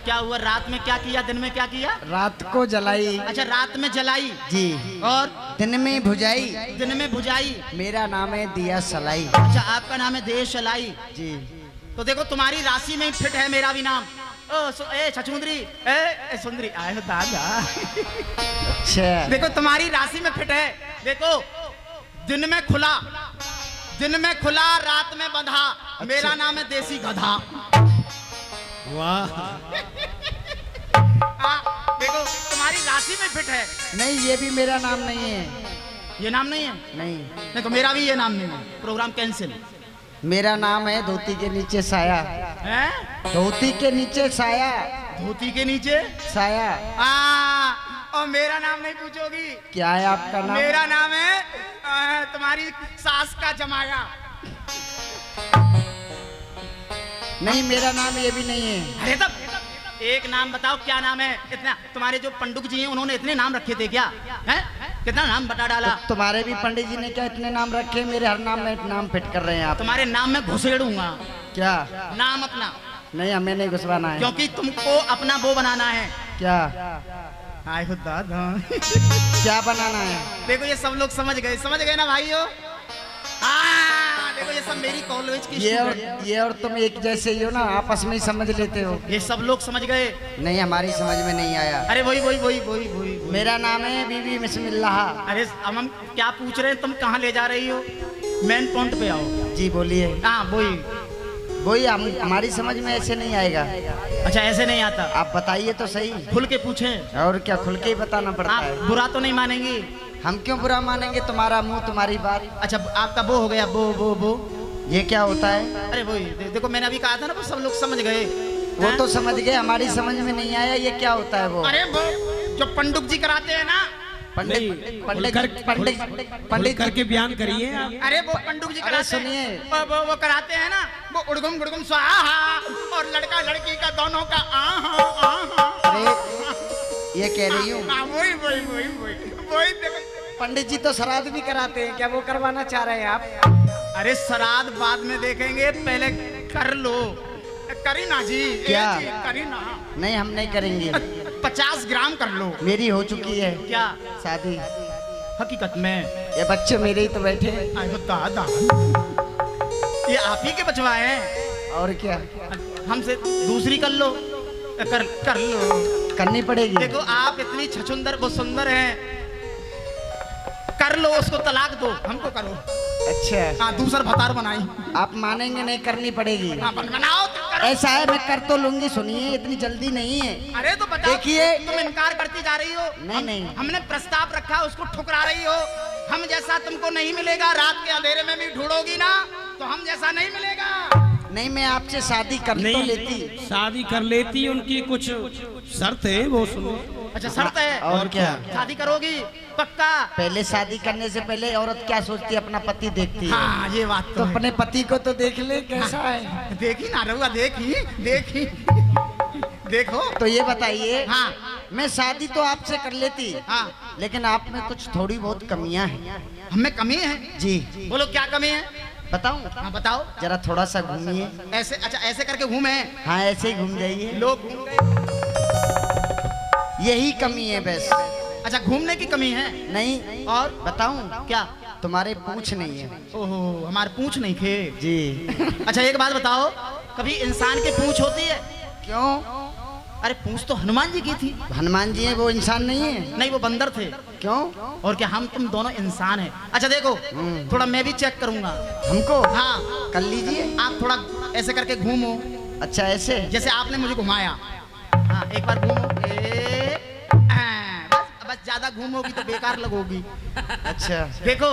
क्या हुआ? रात में क्या किया, दिन में क्या किया? रात को जलाई। अच्छा रात में जलाई जी, और दिन में बुझाई। दिन में बुझाई। मेरा नाम है दिया सलाई। अच्छा आपका नाम है दिया सलाई जी। तो देखो तुम्हारी राशि में फिट है मेरा भी नाम। छछुंदरी ए सुंदरी आए हो दादा। अच्छा देखो तुम्हारी राशि में फिट है। देखो दिन में खुला, दिन में खुला, रात में बंधा। अच्छा। मेरा नाम है देसी गधा। वाह देखो तुम्हारी राशि में फिट है। नहीं ये भी मेरा नाम नहीं है। ये नाम नहीं है? नहीं देखो मेरा भी ये नाम नहीं है। Program cancel. मेरा नाम है धोती के नीचे साया। है? धोती के नीचे साया। धोती के नीचे साया। और मेरा नाम नहीं पूछोगी? क्या है आपका नाम? मेरा नाम है तुम्हारी सास का जमाया। नहीं मेरा नाम ये भी नहीं है। अरे तब एक नाम बताओ, क्या नाम है? इतना तुम्हारे जो पंडित जी हैं उन्होंने इतने नाम रखे थे क्या? हैं? कितना नाम बता डाला? तो तुम्हारे भी पंडित जी ने क्या इतने नाम रखे? मेरे हर नाम में नाम फिट कर रहे हैं आप। तुम्हारे नाम में घुसेड़ूंगा। क्या नाम अपना? नहीं हमें नहीं घुसवाना है, क्योंकि तुमको अपना वो बनाना है। क्या? आए हो दादा। क्या बनाना है? देखो ये सब लोग समझ गए ना भाइयों। देखो ये सब मेरी कॉलेज की ये और तुम एक जैसे ही हो ना, आपस में ही समझ लेते हो। ये सब लोग समझ गए? नहीं हमारी समझ में नहीं आया। अरे वही मेरा नाम है बीबी बिस्मिल्लाह। अरे हम क्या पूछ रहे हैं, तुम कहाँ ले जा रही हो? मेन पॉइंट पे आओ। जी बोलिए। हाँ वही हमारी समझ में ऐसे नहीं आएगा। अच्छा ऐसे नहीं आता? आप बताइए तो सही, खुल के पूछें। और क्या खुल के ही बताना पड़ता है। बुरा तो नहीं मानेंगी? हम क्यों बुरा मानेंगे? तुम्हारा मुंह तुम्हारी बात। अच्छा आपका वो हो गया वो ये क्या होता है? अरे वही देखो मैंने अभी कहा था ना, वो सब लोग समझ गए। वो तो समझ गए, हमारी समझ में नहीं आया ये क्या होता है वो। अरे वो जो पंडित जी कराते हैं ना, पंडित करके बयान करिए। अरे वो पंडित जी कराते, सुनिए वो कराते हैं ना, वो उड़गुम गुड़गुम स्वाहा, और लड़का लड़की का दोनों का अरे ये कह रही हूँ। वही पंडित जी तो श्राद्ध भी कराते हैं, क्या वो करवाना चाह रहे हैं आप? अरे श्राद्ध बाद में देखेंगे, पहले कर लो। करी ना जी। क्या करी ना? नहीं हम नहीं करेंगे। 50 ग्राम कर लो। मेरी हो चुकी है। क्या? शादी। हकीकत में ये बच्चे मेरे ही तो बैठे। दादा ये आप ही के बचवा है। और क्या? हमसे दूसरी कर लो। कर लो। करनी पड़ेगी। देखो आप इतनी छछुंदर वो सुंदर हैं, कर लो, उसको तलाक दो, हमको करो। अच्छा हाँ दूसरा भतार बनाई। आप मानेंगे नहीं, करनी पड़ेगी। हाँ, बनाओ तुम करो। ऐसा है मैं कर तो लूंगी, सुनिए इतनी जल्दी नहीं है। अरे तो बताओ, देखिए। तुम इनकार करती जा रही हो। नहीं नहीं, हमने प्रस्ताव रखा उसको ठुकरा रही हो। हम जैसा तुमको नहीं मिलेगा, रात के अंधेरे में भी ढूंढोगी ना तो हम जैसा नहीं मिलेगा। नहीं मैं आपसे शादी कर तो नहीं लेती। शादी कर लेती, उनकी कुछ शर्त है वो सुनो। अच्छा शर्त है? और क्या? शादी करोगी पक्का? पहले शादी करने से पहले औरत क्या सोचती है, अपना पति देखती है। हाँ ये बात तो तो है। अपने पति को तो देख ले कैसा है। देखी ना रहुआ, देखी देखी देखो। तो ये बताइए, हाँ मैं शादी तो आपसे कर लेती, हाँ लेकिन आप में कुछ थोड़ी बहुत कमियां हैं। हमें कमी है। जी बोलो क्या कमी है? बताऊं? हाँ बताओ। जरा थोड़ा सा घूमिए। ऐसे अच्छा ऐसे करके घूमे हाँ ऐसे ही घूम जाइए, लोग घूम गए। यही कमी है बस। अच्छा घूमने की कमी है? नहीं और बताऊं? क्या? तुम्हारे पूछ नहीं है। ओहो हमारे पूछ नहीं थे। जी अच्छा एक बात बताओ, कभी इंसान की पूछ होती है? क्यों? अरे पूछ तो हनुमान जी की थी। हनुमान जी है, वो इंसान नहीं है। नहीं वो बंदर थे। क्यों? और क्या हम तुम दोनों इंसान हैं? अच्छा देखो थोड़ा मैं भी चेक करूंगा। हमको? हाँ कर लीजिए। आप थोड़ा ऐसे करके घूमो, अच्छा ऐसे? जैसे आपने मुझे घुमाया। हाँ एक बार घूमो। बस बस ज्यादा घूमोगी तो बेकार लगोगी। अच्छा देखो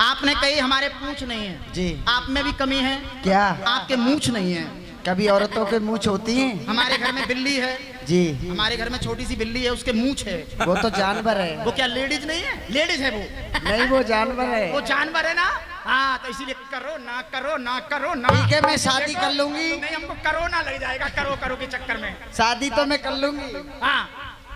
आपने कही हमारे पूछ नहीं है। जी। आप में भी कमी है। क्या? आपके मूछ नहीं है। कभी औरतों के मूछ होती हैं? हमारे घर में बिल्ली है। जी हमारे घर में छोटी सी बिल्ली है, उसके मूछ है। वो तो जानवर है। वो क्या लेडीज नहीं है? लेडीज है वो। नहीं वो जानवर है। वो जानवर है ना। हाँ तो इसीलिए करो ना करो ना करो ना। ठीक है मैं शादी कर लूंगी। नहीं हमको करो ना लग जाएगा, करो करो के चक्कर में। शादी तो मैं कर लूंगी, हाँ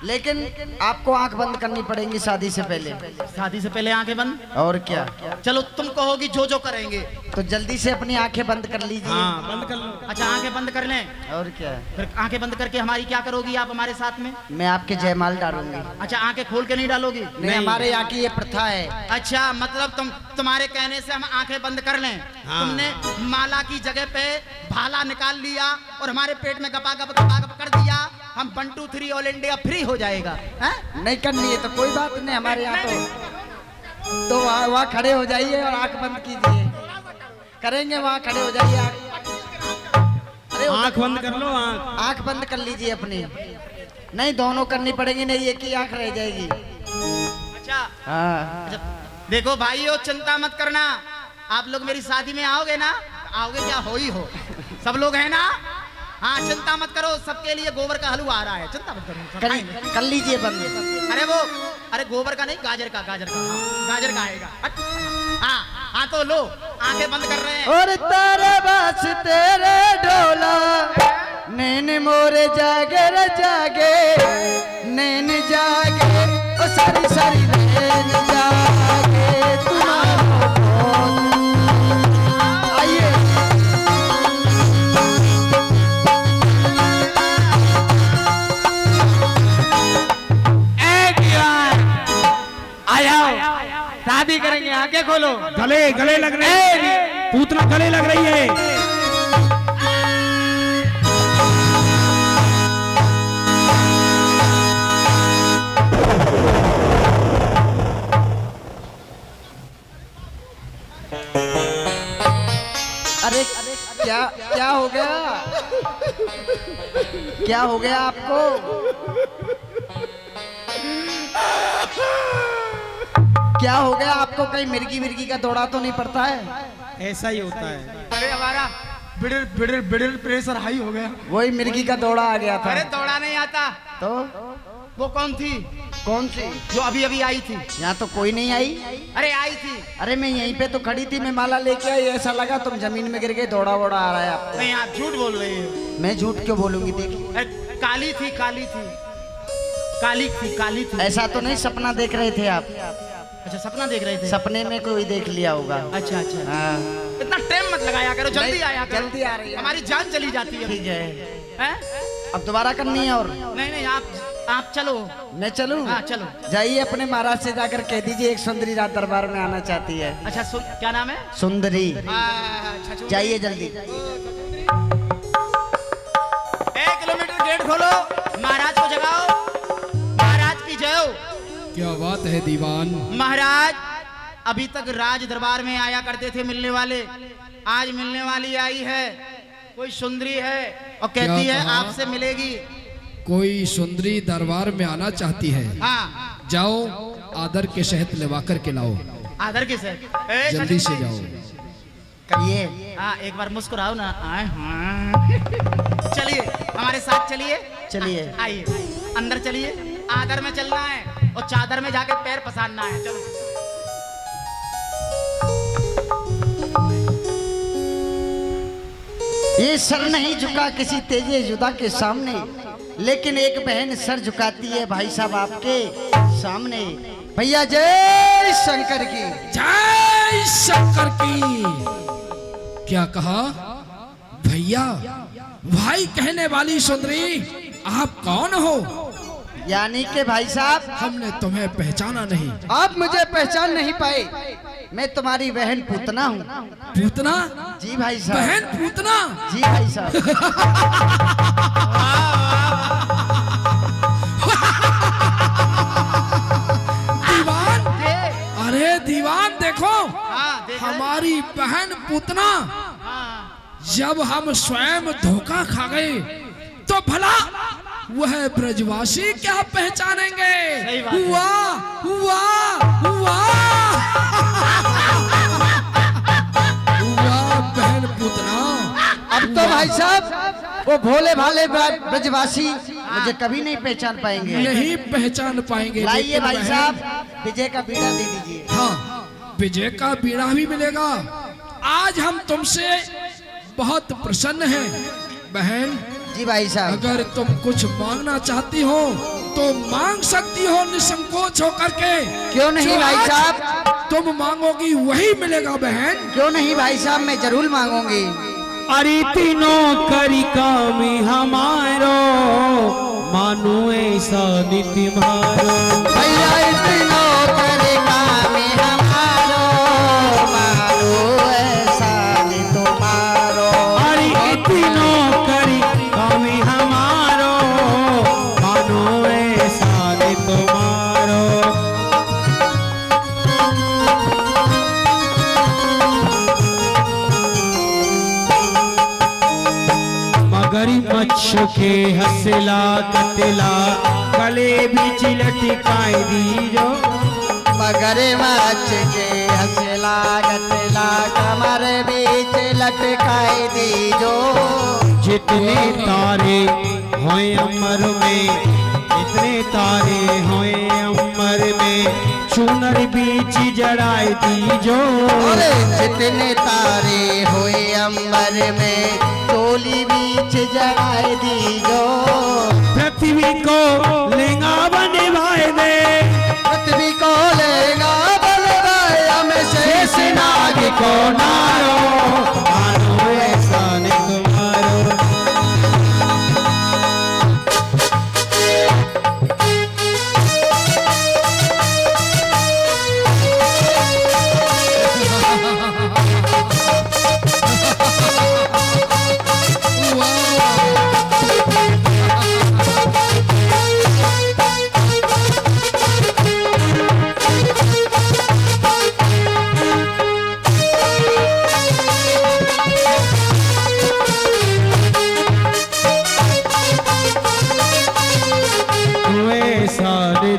लेकिन आपको आंख बंद करनी पड़ेगी शादी से पहले। शादी से पहले आंखें बंद? और क्या? चलो तुम कहोगी जो जो करेंगे। तो जल्दी से अपनी आंखें बंद कर लीजिए। हाँ बंद कर लो। अच्छा आंखें बंद कर लें, और क्या? फिर आंखें बंद करके हमारी क्या करोगी आप हमारे साथ में? मैं आपके जयमाल डालूंगी। अच्छा आंखें खोल के नहीं डालोगी? नहीं हमारे यहाँ की ये प्रथा है। अच्छा मतलब तुम्हारे कहने से हम आंखें बंद कर लें। हाँ। तुमने माला की जगह पे भाला निकाल लिया और हमारे पेट में गपा गप कर दिया। हम 1 2 3 ऑल इंडिया फ्री हो जाएगा है? नहीं करनी है तो कोई बात नहीं, हमारे यहाँ तो वहाँ खड़े हो जाइए और आंख बंद कीजिए। करेंगे वहाँ खड़े हो जाइए। अरे आंख बंद कर लो। आंख आंख बंद कर लीजिए अपनी। नहीं दोनों करनी पड़ेगी, नहीं एक ही आंख रह जाएगी। अच्छा हाँ देखो भाइयों चिंता मत करना, आप लोग मेरी शादी में आओगे ना? आओगे क्या? हो ही हो, सब लोग हैं ना? हाँ चिंता मत करो, सबके लिए गोबर का हलवा आ रहा है, चिंता मत करो, सब खाएंगे। कर लीजिए बंद। अरे गोबर का नहीं, गाजर का। हाँ, गाजर का आएगा। हाँ हाँ तो लो आंखें बंद कर रहे हैं। और तारे बस तेरे डोला नैन मोरे जागे रे जागे, नैन जागे ओ सारी सारी नैन जागे तुम्हारा। आइए शादी करेंगे, आंखें खोलो। गले गले लग रहे हैं, पूतना गले लग रही है। अरे क्या क्या हो गया? क्या हो गया आपको? क्या हो गया आपको? कहीं मिर्गी मिर्गी का दौड़ा तो नहीं पड़ता है? ऐसा ही होता है। अरे हमारा ब्लड प्रेशर हाई हो गया। वही मिर्गी का दौड़ा आ गया था। अरे दौड़ा नहीं आता। तो वो कौन थी? कौन सी? जो अभी अभी आई थी। यहाँ तो कोई नहीं आई। अरे आई थी। अरे मैं यहीं पे तो खड़ी थी, मैं माला लेके आई, ऐसा लगा तुम जमीन में गिर गए, दौड़ा वोड़ा आ रहा है आपको। नहीं आप झूठ बोल रही हो। मैं झूठ क्यों बोलूंगी? देखिए अरे, काली थी काली थी। ऐसा तो नहीं सपना देख रहे थे आप? अच्छा सपना देख रहे थे? सपने में कोई देख लिया होगा। अच्छा अच्छा। हाँ इतना टाइम मत लगाया करो, जल्दी नहीं, आया करो। जल्दी आ रही है। हमारी जान चली जाती है। ठीक है, हैं? अब दोबारा करनी है? और नहीं आप चलो। मैं चलूं? हाँ चलो। जाइए अपने महाराज से जाकर कह दीजिए एक सुंदरी रात दरबार में आना चाहती है। अच्छा क्या नाम है? सुंदरी। अच्छा जाइए जल्दी। 1 किलोमीटर गेट खोलो, महाराज को जगाओ। महाराज की जय हो। क्या बात है दीवान। महाराज अभी तक राज दरबार में आया करते थे मिलने वाले, आज मिलने वाली आई है, कोई सुंदरी है और कहती क्या है कहा? आपसे मिलेगी। कोई सुंदरी दरबार में आना चाहती है, हाँ, जाओ आदर के शहद लेवा कर के लाओ, आदर किस है? जल्दी से जाओ। कहिए। हाँ, एक बार मुस्कुराओ ना। हाँ। चलिए हमारे साथ चलिए, चलिए। आइए अंदर चलिए, आदर में चलना है और चादर में जाके पैर पसारना है। चलो। ये सर नहीं झुका किसी तेजे जुदा के सामने, लेकिन एक बहन सर झुकाती है भाई साहब आपके सामने। भैया जय शंकर की। जय शंकर की। क्या कहा भैया? भाई कहने वाली सुंदरी, आप कौन हो? यानी के भाई साहब हमने तुम्हें पहचाना नहीं। आप मुझे पहचान नहीं पाए, मैं तुम्हारी बहन पूतना हूँ। पूतना? जी भाई साहब। बहन पूतना? जी भाई साहब। दीवान, अरे दीवान देखो, हाँ, देखा है? हमारी बहन पूतना। हाँ, जब हम स्वयं धोखा खा गए तो भला वह ब्रजवासी क्या पहचानेंगे? सही बात है। वाह वाह वाह वाह बहन पूतना। अब तो भाई साहब वो भोले भाले ब्रजवासी मुझे कभी नहीं पहचान पाएंगे। नहीं पहचान पाएंगे। लाइए लेकिन भाई बहन- साहब विजय का बीड़ा दे दीजिए। हाँ, विजय का बीड़ा भी मिलेगा। आज हम तुमसे बहुत प्रसन्न हैं बहन। जी भाई साहब। अगर तुम कुछ मांगना चाहती हो तो मांग सकती हो निसंकोच होकर के। क्यों नहीं जो भाई आज साहब? तुम मांगोगी वही मिलेगा बहन। क्यों नहीं भाई साहब, मैं जरूर मांगूंगी। अरे तीनों करी कामी हमारो, मानो ऐसा नीति मारो। भैया इतनो करे काम हमारो, मारो ऐसा नहीं तुम्हारो। अरे तीनों करी कामी हमारो, मानो ऐसा नीति तुम्हारो। मगरमच्छ के हंसला कतला, गले बीच लटकाई दीजो। मगरमच्छ के हंसला गतला, कमर बीच लटकाई दीजो। जितने तारे होए अमर में, जितने तारे होए अमर में, चुनर बीच जड़ाई दीजो। अरे जितने तारे हुए अंबर में, टोली बीच जगाए दीजो। पृथ्वी को लेंगा बनवाए दे, पृथ्वी को लेगा बलवाए, हमें शेष नाग को नारो, मानो ऐसा नहीं तुम्हारो।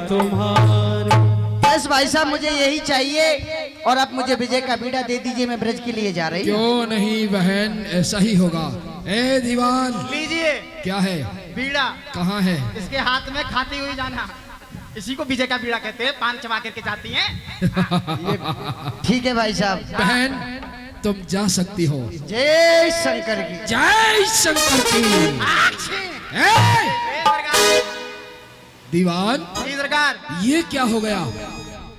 तुम्हारे। बस भाई साहब मुझे यही चाहिए, और आप मुझे विजय का बीड़ा दे दीजिए, मैं ब्रज के लिए जा रही हूँ। क्यों नहीं बहन, ऐसा ही होगा। ए दीवान, लीजिए क्या है? बीड़ा, कहाँ है? इसके हाथ में खाती हुई जाना, इसी को विजय का बीड़ा कहते हैं। पान चबा करके जाती हैं। ठीक है भाई साहब। बहन तुम जा सकती हो। जय शंकर की। जय शंकर की। ए, दीवान, जी सरकार। ये क्या हो गया?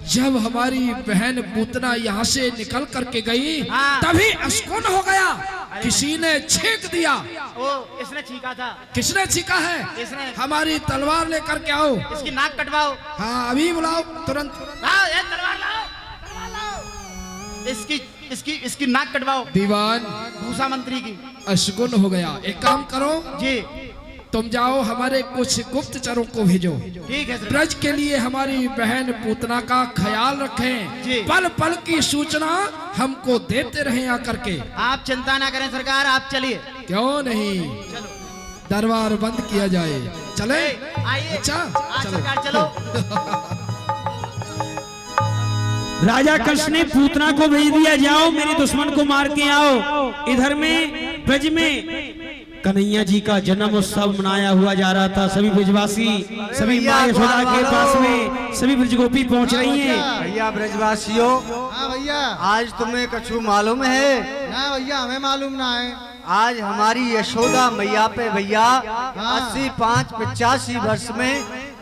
जब हमारी बहन पूतना यहाँ से निकल करके गई, हाँ। तभी अस्कुन हो गया। किसी ने छींक दिया। ओ, इसने छींका था। किसने छींका है? इसने। हमारी तलवार लेकर के आओ। इसकी नाक कटवाओ। हाँ अभी बुलाओ तुरंत। लाओ, ये तलवार लाओ, तलवार लाओ। इसकी नाक कटवाओ, दीवान, भूसा मंत्री की। अस्कुन हो गया। एक काम करो, जी तुम जाओ हमारे कुछ गुप्तचरों को भेजो, ठीक है सरकार। ब्रज के लिए हमारी बहन पूतना का ख्याल जी। रखें, पल पल की सूचना हमको देते रहें आकर के। आप चिंता ना करें सरकार, आप चलिए। क्यों नहीं, दरबार बंद किया जाए, चले? आइए। अच्छा हाँ, चलो। सरकार चलो। राजा कृष्ण ने पूतना को भेज दिया, जाओ मेरे दुश्मन को मार के आओ। इधर में ब्रज में कन्हैया जी का जन्म उत्सव मनाया हुआ जा रहा था। सभी ब्रजवासी, सभी भैया, माँ यशोदा ग्वाल के वालों। पास में सभी ब्रजगोपी पहुंच रही हैं। भैया ब्रजवासियों, हाँ भैया, आज तुम्हें कछु मालूम है? ना भैया हमें मालूम ना है। आज हमारी यशोदा मैया पे भैया 85 वर्ष में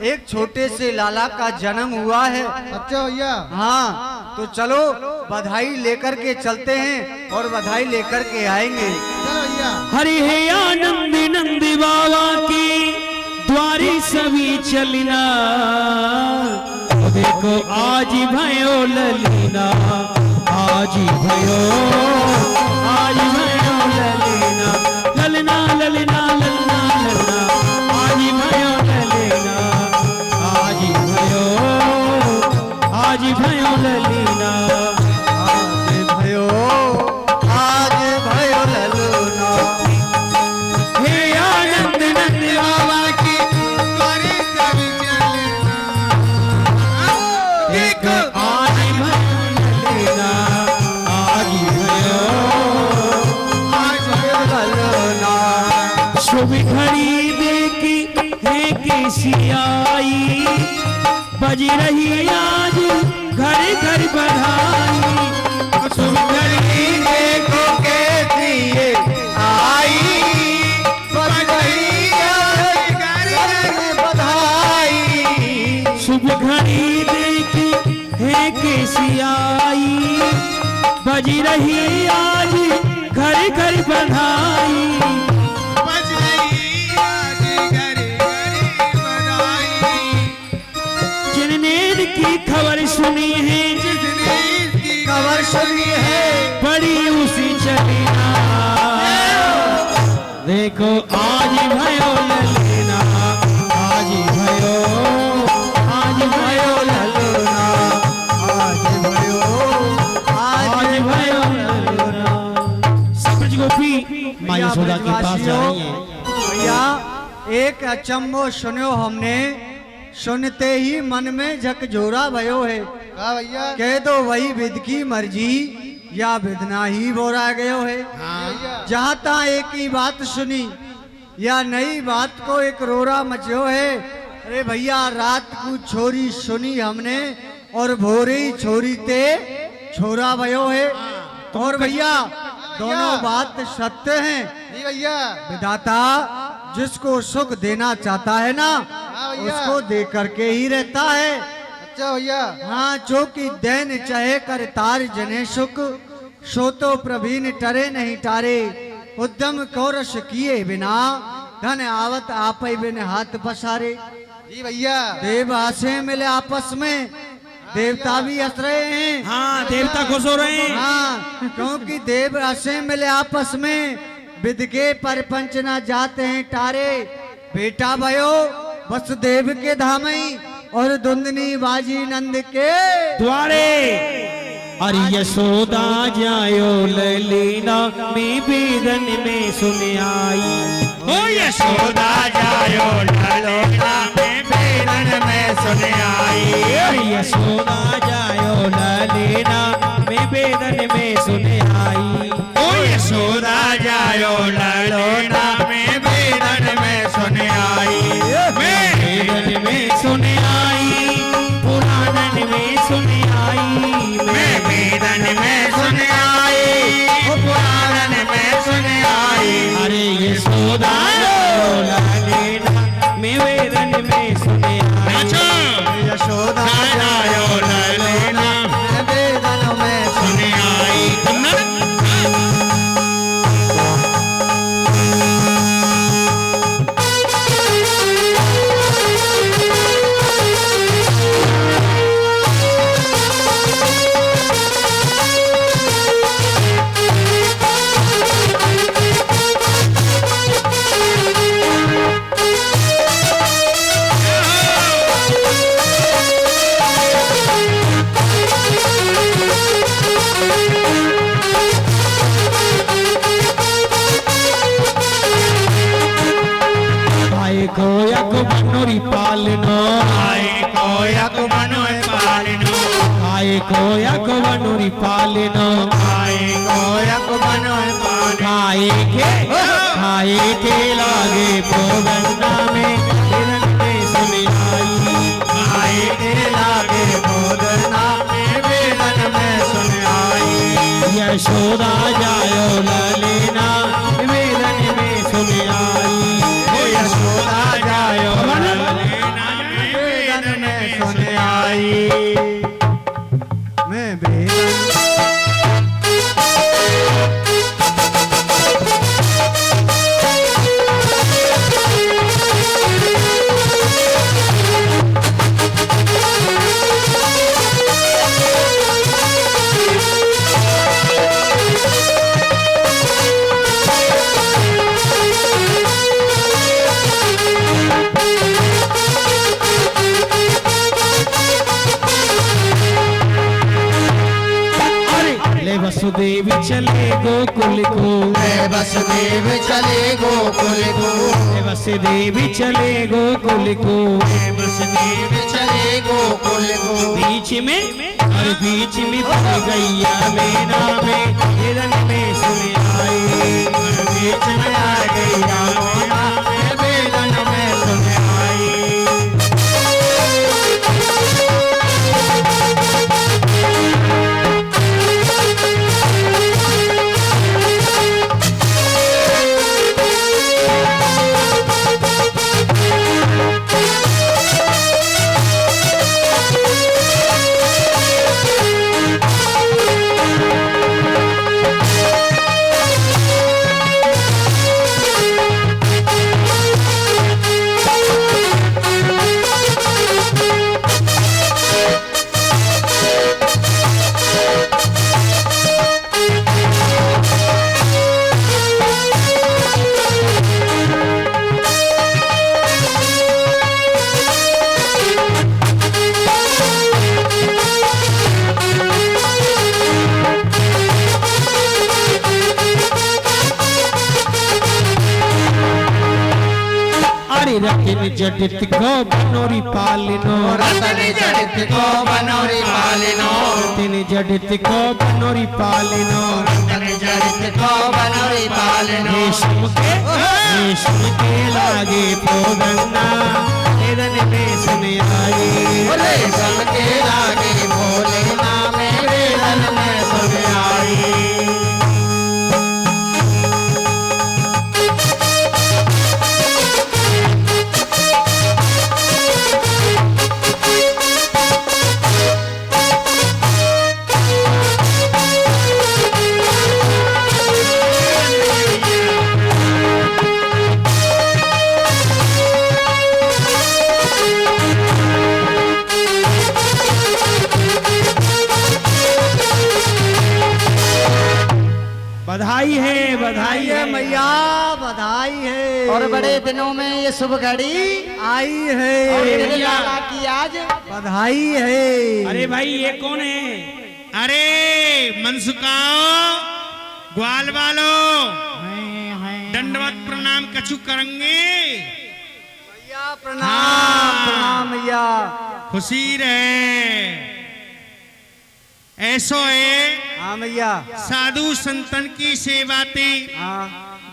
एक छोटे से लाला का जन्म हुआ है। अच्छा भैया, हाँ, तो चलो बधाई लेकर के चलते हैं और बधाई लेकर के आएंगे। चलो भैया। हरि हे आनंद नंदी बाबा की द्वारी सभी चलिना, देखो आज भयो ललीना, आज भयो, आज भयो ललीना, ललना ललना ललना ललना, आज भयो ललीना, आज भयो, आज भयो ललीना। आज भयो ललूना। हे आनंद नंद बाबा की देखो आज भयो ललीना, आज भयो, आज भयो ललूना। शुभ घड़ी देखी है कैसी आई, बज रही आज घर घर बधाई। शुभ घड़ी देखो कैसी है आई, बज रही आज घर घर बधाई। शुभ घड़ी देखी है कैसी आई, बज रही आज घर घर बधाई। जिनने की खबर सुनी है, खबर सुनी है, बड़ी उसी चलिना, देखो आज भयो ललना, आज भयो, आज भयो ललना, आज भयो, आज भयो ललना। सब ब्रजगोपी माँ यशोदा के पास जा रही हैं। भैया एक अचम्भो सुनो हमने, सुनते ही मन में झकझोरा भयो है। हाँ भैया, कह दो वही विध की मर्जी या विधना ही बोरा गयो है। जहाँ तहाँ एक ही बात सुनी या नई बात को एक रोरा मचो है। अरे भैया रात को छोरी सुनी हमने और भोरे ही छोरी ते छोरा भयो है। और भैया दोनों बात सत्य हैं। जी भैया। विधाता जिसको सुख देना चाहता है ना, हाँ भैया। उसको दे करके ही रहता है। अच्छा भैया। हाँ, जो कि दैन चाहे कर तार जने सुख, सो तो प्रवीण टरे नहीं टारे। उद्यम कौरस किए बिना, धन आवत आप बिन हाथ पसारे। जी भैया। देव आसे मिले आपस में, देवता भी हंस रहे हैं। हाँ, देवता खुश हो रहे हैं। हाँ, क्योंकि देव आसे मिले आपस में, विद के परपंच ना जाते हैं टारे। बेटा भयो वसुदेव के धामई और धुंधनी बाजी नंद के द्वारे। अरे यशोदा जायो ललीना, में बेदन में सुन आई। ओ यशोदा जायो ललीना, में बेदन में सुन आई। अरे यशोदा जायो ललीना, में बेदन में सुन आई। ओ यशोदा जायो ललीना, में बेदन में सुन आई। में बेदन में सुन आई, पुराणन में सुन आई। मैं वेदन में सुन आई, पुराण में सुन आई। अरे यशोदा ललीना, मैं वेदन में सुन आई। यशोदा जायो ललीना, वेदन में सुन आई। बनोरी पालनो आए कोयक बनोय पालनो आए कोयक बनोरी पालनो आए कोयक बनोय पालनो खाए के लागे पोगन्ना में हिरन में सुनी आई आए के लागे भोदना में वेदन में सुन आई यशोदा जायो ललेना वेदन में सुनी आई यशोदा जायो ललेना वेदन में सुन आई मैं वेदन ले वसुदेव चले गोकुल को वसुदेव चले गोकुल को ले वसुदेव चले गोकुल को वसुदेव चले गोकुल को बीच में और बीच में पड़ गैया मेरा में हिरन में सुनी आई बीच में आ गैया मोना में वेदन में सुन आई रतन जडित को बनोरी पालनो रतन जडित को बनोरी पालनो रतन जडित को बनोरी पालनो रतन जडित को बनोरी पालनो रेशम के लागे पोगन्ना हिरन में सुने आई रेशम के लागे भोलेना में वेदन में सुन आई बधाई है मैया बधाई है। और बड़े दिनों में ये शुभ घड़ी आई और है मेरे लाला की आज बधाई है। अरे भाई ये कौन है? अरे मनसुकाओ ग्वाल वालो दंडवत प्रणाम कछु करेंगे मैया प्रणाम प्रणाम मैया। खुशी रहे ऐसो है हाँ मैया। साधु संतन की सेवाती हाँ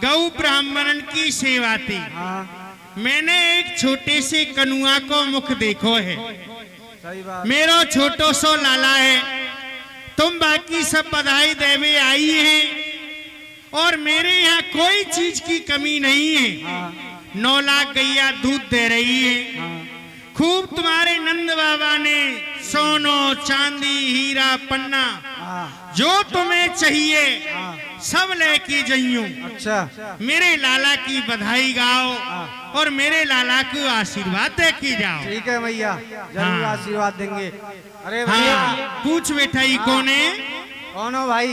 गौ ब्राह्मणन की सेवाती हाँ मैंने एक छोटे से कनुआ को मुख देखो है सही बात। मेरो छोटो सो लाला है तुम बाकी सब बधाई देवे आई हैं और मेरे यहाँ कोई चीज की कमी नहीं है। हाँ 9 लाख गैया दूध दे रही है हाँ खूब तुम्हारे नंद बाबा ने सोनो चांदी हीरा पन्ना हाँ जो तुम्हें चाहिए हाँ। सब लेके जाइयो। अच्छा मेरे लाला की बधाई गाओ और मेरे लाला को आशीर्वाद दे के जाओ। ठीक है मैया जरूर हाँ। आशीर्वाद देंगे। अरे भैया हाँ पूछ बेटा ये कौन है? कौन हो भाई?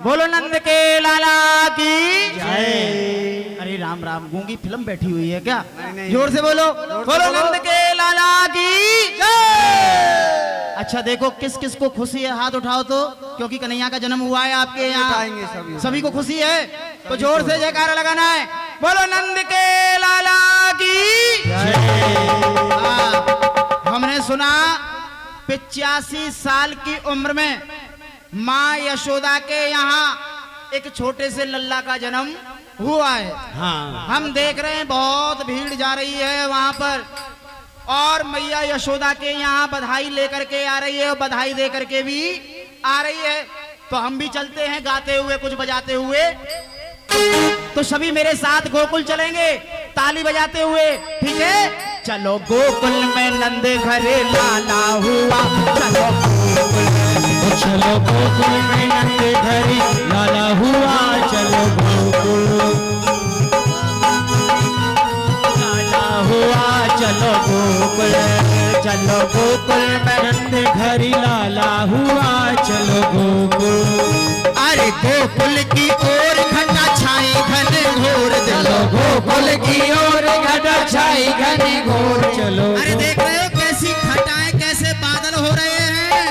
बोलो नंद के लाला की जय। अरे राम राम गूंगी फिल्म बैठी हुई है क्या? नहीं। जोर से बोलो बोलो नंद के लाला की जय। अच्छा देखो किस किस को खुशी है हाथ उठाओ तो, क्योंकि कन्हैया का जन्म हुआ है आपके उठाएंगे यहाँ। सभी। सभी को खुशी है तो जोर से जयकारा लगाना है। बोलो नंद के लाला की जय। सुना 85 साल की उम्र में माँ यशोदा के यहाँ एक छोटे से लल्ला का जन्म हुआ है। हाँ हम देख रहे हैं बहुत भीड़ जा रही है वहां पर, और मैया यशोदा के यहाँ बधाई लेकर के आ रही है और बधाई दे करके भी आ रही है। तो हम भी चलते हैं गाते हुए, कुछ बजाते हुए। तो सभी मेरे साथ गोकुल चलेंगे ताली बजाते हुए, ठीक है? चलो गोकुल में नंद घरे लाला हुआ, चलो चलो गोकुल में नंद घरी लाला हुआ, चलो गोकुल लाला हुआ, चलो गोकुल, चलो गोकुल में नंद घरी लाला हुआ, चलो गोकुल। अरे गोकुल की ओर घटा छाई घने घोर, चलो गोकुल की ओर घटा छाई घने घोर, चलो। अरे देख रहे हो कैसी घटाएं, कैसे बादल हो रहे हैं।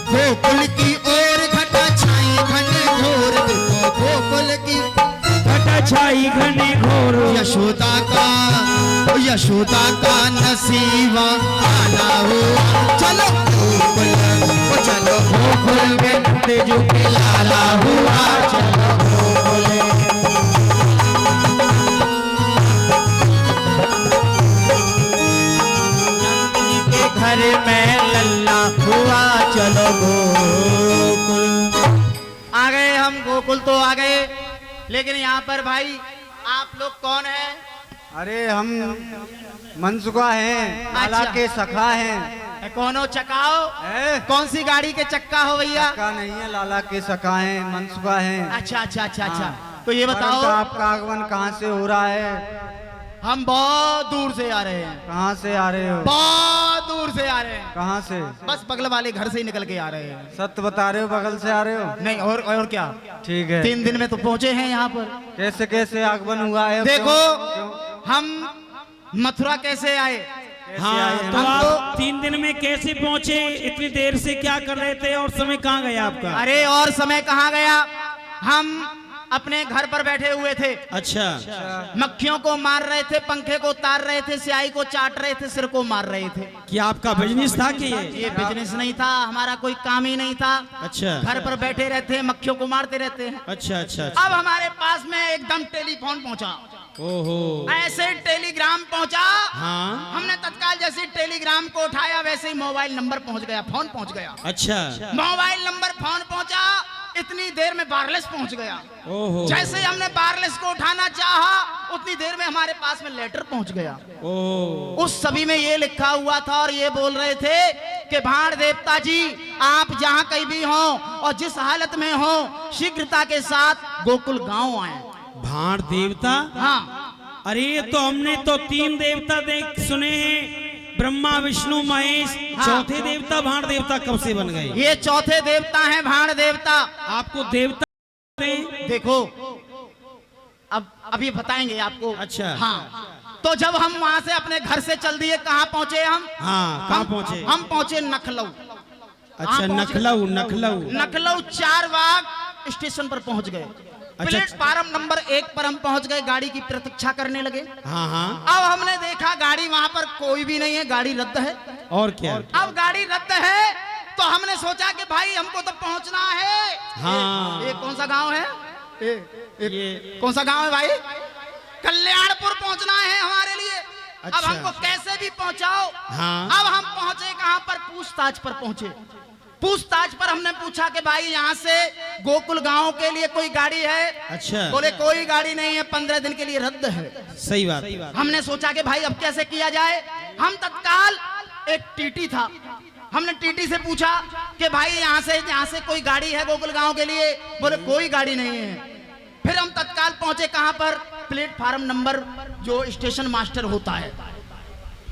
गोकुल की ओर घटा छाई घने घोर, गोकुल की घटा छाई घने घोर, यशोदा का नसीबा आना हो, चलो गोकुल, चलो गोकुल में नंद जो के लाला हुआ, चलो गोकुल। घर में लल्ला हुआ, चलो गोकुल। आ गए हम, गोकुल तो आ गए, लेकिन यहाँ पर भाई आप लोग कौन हैं? अरे हम मनसुखा हैं, लाला अच्छा। के सखा हैं। कौनो चकाओ, ए? कौन सी गाड़ी के चक्का हो भैया? सखा नहीं है, लाला के सखा हैं, मनसुखा हैं। अच्छा अच्छा अच्छा अच्छा। हाँ। तो ये परंतु बताओ, आपका आगमन कहाँ से हो रहा है? हम बहुत दूर से आ रहे हैं, कहाँ से आ रहे हो? बहुत दूर से आ रहे हैं, कहाँ से? बस बगल वाले घर से ही निकल के आ रहे हैं। सत्य बता रहे हो, बगल से आ रहे हो? नहीं और क्या, ठीक है। 3 दिन में तो पहुंचे हैं यहाँ पर। कैसे कैसे आगमन हुआ है? देखो क्यों? हम मथुरा कैसे आए? कैसे हाँ आए हैं? तो हम आप तो- 3 दिन में कैसे पहुंचे? इतनी देर से क्या कर रहे थे और समय कहाँ गया आपका? अरे और समय कहाँ गया, हम अपने घर पर बैठे हुए थे, अच्छा मक्खियों को मार रहे थे, पंखे को तार रहे थे, स्याही को चाट रहे थे, सिर को मार रहे थे। क्या आपका बिजनेस था कि ये बिजनेस नहीं था, हमारा कोई काम ही नहीं था। अच्छा घर पर बैठे रहते हैं, मक्खियों को मारते रहते हैं। अच्छा अच्छा अच्छा। अब हमारे पास में एकदम टेलीफोन पहुंचा, ओहो ऐसे टेलीग्राम पहुंचा। हाँ हमने तत्काल जैसे टेलीग्राम को उठाया वैसे ही मोबाइल नंबर पहुंच गया, फोन पहुंच गया। अच्छा मोबाइल नंबर फोन पहुंचा, इतनी देर में वायरलेस पहुंच गया। ओहो जैसे ही हमने वायरलेस को उठाना चाहा उतनी देर में हमारे पास में लेटर पहुंच गया। ओह उस सभी में ये लिखा हुआ था और ये बोल रहे थे कि भाण देवता जी आप जहां कहीं भी हो और जिस हालत में हो शीघ्रता के साथ गोकुल गांव आए। भाण देवता? हाँ अरे ये तो हमने तो 3 देवता देख सुने हैं, ब्रह्मा विष्णु महेश। हाँ। चौथे देवता भाण देवता कब से बन गए? ये चौथे देवता हैं भाण देवता। आपको देवता देखो अब ये बताएंगे आपको। अच्छा। हाँ तो जब हम वहां से अपने घर से चल दिए, कहाँ पहुंचे हम? हाँ कहाँ पहुंचे? हम पहुंचे नखलऊ। अच्छा नखलऊ नखलऊ। नखलऊ 4 बाग स्टेशन पर पहुंच गए। प्लेटफार्म नंबर 1 पर हम पहुंच गए, गाड़ी की प्रतीक्षा करने लगे। हाँ हाँ अब हमने देखा गाड़ी वहां पर कोई भी नहीं है, गाड़ी रद्द है। और क्या? अब गाड़ी रद्द है तो हमने सोचा कि भाई हमको तो पहुंचना है। हाँ। ये कौन सा गांव है? ये कौन सा गांव है भाई? कल्याणपुर पहुंचना है हमारे लिए। अच्छा। अब हमको कैसे भी पहुंचाओ। हाँ। अब हम पहुंचे कहां पर? पूछताछ पर पहुंचे। पूछताछ पर हमने पूछा कि भाई यहाँ से गोकुल गांव के लिए कोई गाड़ी है? अच्छा बोले कोई गाड़ी नहीं है, 15 दिन के लिए रद्द है। सही बात। हमने सोचा कि भाई अब कैसे किया जाए। हम तत्काल एक टीटी था, हमने टीटी से पूछा कि भाई यहाँ से कोई गाड़ी है गोकुल गांव के लिए? बोले कोई गाड़ी नहीं है। फिर हम तत्काल पहुंचे कहां पर? प्लेटफार्म नंबर जो स्टेशन मास्टर होता है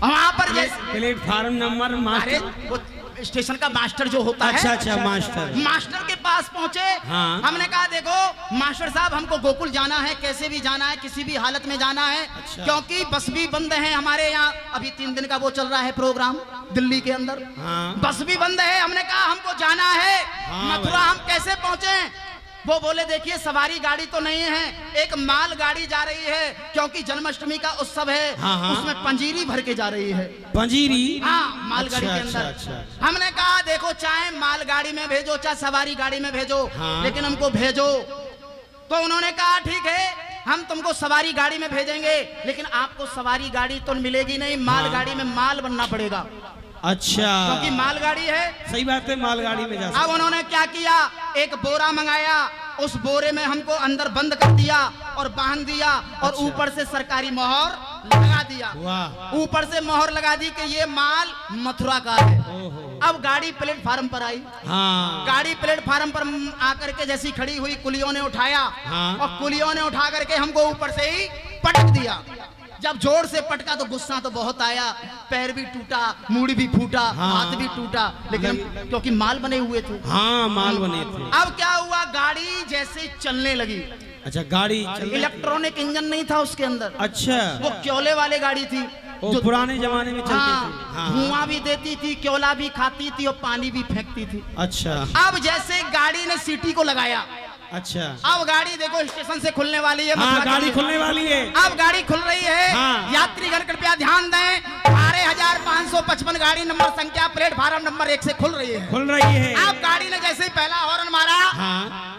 वहां पर। जैसे प्लेटफार्म नंबर अरे मास्टर? वो स्टेशन का मास्टर जो होता है। अच्छा अच्छा मास्टर। मास्टर के पास पहुंचे। हाँ। हमने कहा देखो मास्टर साहब हमको गोकुल जाना है, कैसे भी जाना है, किसी भी हालत में जाना है। अच्छा। क्योंकि बस भी बंद है हमारे यहाँ, अभी 3 दिन का वो चल रहा है प्रोग्राम दिल्ली के अंदर। हाँ। बस भी बंद है। हमने कहा हमको जाना है हाँ मथुरा, हम कैसे पहुंचे? वो बोले देखिए सवारी गाड़ी तो नहीं है, एक माल गाड़ी जा रही है, क्योंकि जन्माष्टमी का उत्सव है। हाँ, हाँ। उसमें पंजीरी भर के जा रही है। पंजीरी? हाँ, मालगाड़ी के अंदर। अच्छा। हमने कहा देखो चाहे मालगाड़ी में भेजो चाहे सवारी गाड़ी में भेजो, हाँ। लेकिन हमको भेजो। तो उन्होंने कहा ठीक है हम तुमको सवारी गाड़ी में भेजेंगे, लेकिन आपको सवारी गाड़ी तो मिलेगी नहीं, मालगाड़ी में माल बनना पड़ेगा। अच्छा, क्योंकि मालगाड़ी है। सही बात है, मालगाड़ी में जा अब उन्होंने क्या किया, एक बोरा मंगाया, उस बोरे में हमको अंदर बंद कर दिया और बांध दिया और अच्छा। ऊपर से सरकारी मोहर लगा दिया। वाह। ऊपर से मोहर लगा दी कि ये माल मथुरा का है। ओहो। अब गाड़ी प्लेटफार्म पर आई। हाँ। गाड़ी प्लेटफार्म पर आकर के जैसी खड़ी हुई, कुलियों ने उठाया। हाँ। और कुलियों ने उठा करके हमको ऊपर से ही पटक दिया। जब जोर से पटका तो गुस्सा तो बहुत आया, पैर भी टूटा, मूड़ी भी फूटा, हाँ। हाथ भी टूटा, लेकिन हम क्योंकि माल बने हुए थे। हाँ, माल बने थे। अब क्या हुआ, गाड़ी जैसे चलने लगी। अच्छा, गाड़ी इलेक्ट्रॉनिक इंजन नहीं था उसके अंदर। अच्छा, वो क्योले वाले गाड़ी थी वो पुराने जमाने में चलती थी। हाँ। धुआं भी देती थी, क्योला भी खाती थी और पानी भी फेंकती थी। अच्छा। अब जैसे गाड़ी ने सीटी को लगाया, अच्छा। अब गाड़ी देखो स्टेशन से खुलने वाली है। हाँ, मथुरा गाड़ी के लिए। खुलने वाली है। अब गाड़ी खुल रही है। हाँ। यात्रीगण कृपया ध्यान दें, 12,555 गाड़ी नंबर संख्या प्लेटफार्म नंबर 1 से खुल रही है। खुल रही है। अब गाड़ी ने जैसे ही पहला हॉर्न मारा, हाँ।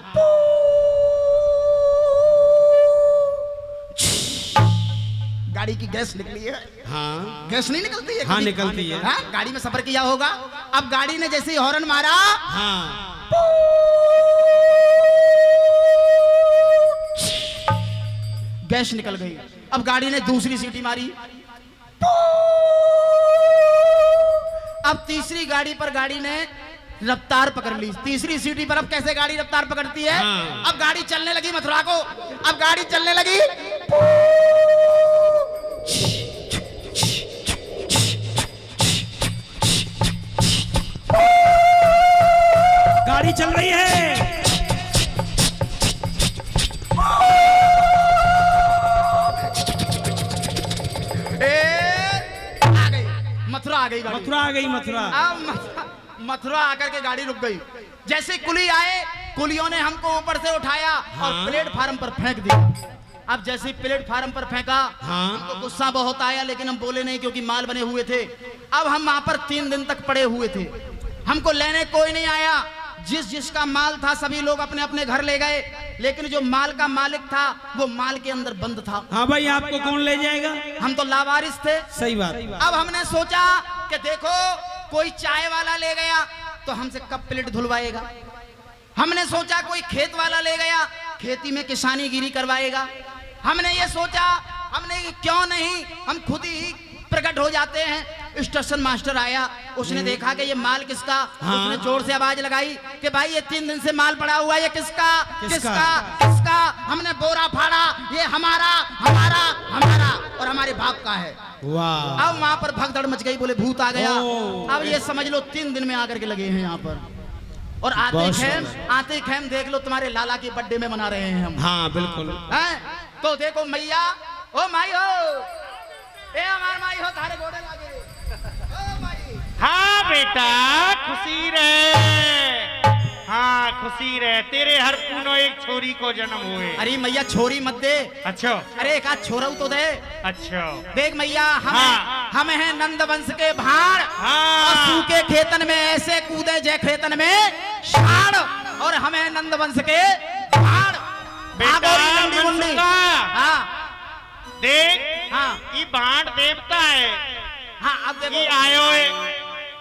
गाड़ी की गैस निकली है। हाँ। गैस नहीं निकलती है? हाँ, कभी? निकलती है। हाँ, गाड़ी में सफर किया होगा। अब गाड़ी ने जैसे ही हॉर्न मारा, हाँ। गैस निकल गई। अब गाड़ी ने दूसरी सीटी मारी। अब तीसरी गाड़ी पर गाड़ी ने रफ्तार पकड़ ली। तीसरी सीटी पर अब कैसे गाड़ी रफ्तार पकड़ती है? हाँ। अब गाड़ी चलने लगी मथुरा को। अब गाड़ी चलने लगी। गाड़ी चल रही है। आ गई मथुरा, आ गई गाड़ी। मथुरा आ गई, मथुरा। अब मथुरा आकर के गाड़ी रुक गई। जैसे कुली आए, कुलियों ने हमको ऊपर से उठाया हाँ। और प्लेटफार्म पर फेंक दिया। अब जैसे ही प्लेटफार्म पर फेंका, हाँ। हमको गुस्सा बहुत आया, लेकिन हम बोले नहीं क्योंकि माल बने हुए थे। अब हम वहां पर 3 दिन तक पड़े हुए थे, हमको लेने कोई नहीं आया। जिसका माल था सभी लोग अपने अपने घर ले गए, लेकिन जो माल का मालिक था वो माल के अंदर बंद था। हाँ भाई, आपको कौन ले जाएगा? हम तो लावारिस थे। सही बात। अब हमने सोचा कि देखो कोई चाय वाला ले गया तो हमसे कब प्लेट धुलवाएगा। हमने सोचा कोई खेत वाला ले गया, खेती में किसानी गिरी करवाएगा। हमने ये सोचा, हमने क्यों नहीं हम खुद ही प्रकट हो जाते हैं। स्टेशन मास्टर आया, उसने देखा कि ये माल किसका। हाँ। उसने जोर से आवाज लगाई कि भाई ये 3 दिन से माल पड़ा हुआ है, ये किसका किसका? किसका किसका। हमने बोरा फाड़ा, ये हमारा हमारा हमारा और हमारे बाप का है। वाह। अब वहां पर भगदड़ मच गई, बोले भूत आ गया। ओ। अब ये समझ लो 3 दिन में आकर के लगे हैं यहाँ पर। और आते खेम देख लो तुम्हारे लाला के बर्थडे में मना रहे हैं हम। हाँ, बिल्कुल। हैं? तो देखो मैया, ओ माई हो, ए हमार माई हो, थारे गोड़े लागे। ओ माई। हाँ बेटा, खुशी रहे। हाँ, खुशी रहे। तेरे हर पूनो एक छोरी को जन्म हुए। अरे मैया छोरी मत दे। अच्छा। अरे एक आध छोरा तो दे। अच्छा। देख मैया, हाँ। हम हैं नंद वंश के भाड़। हाँ। और सूखे खेतन में ऐसे कूदे जय खेतन में शाड़। और हमें नंद वंश के भाड़। बेटा, भागोरी डंडी मुंडी। मनसुखा। हाँ देख, हाँ ये बाण देवता है। हाँ। अब ये देखो, आयो है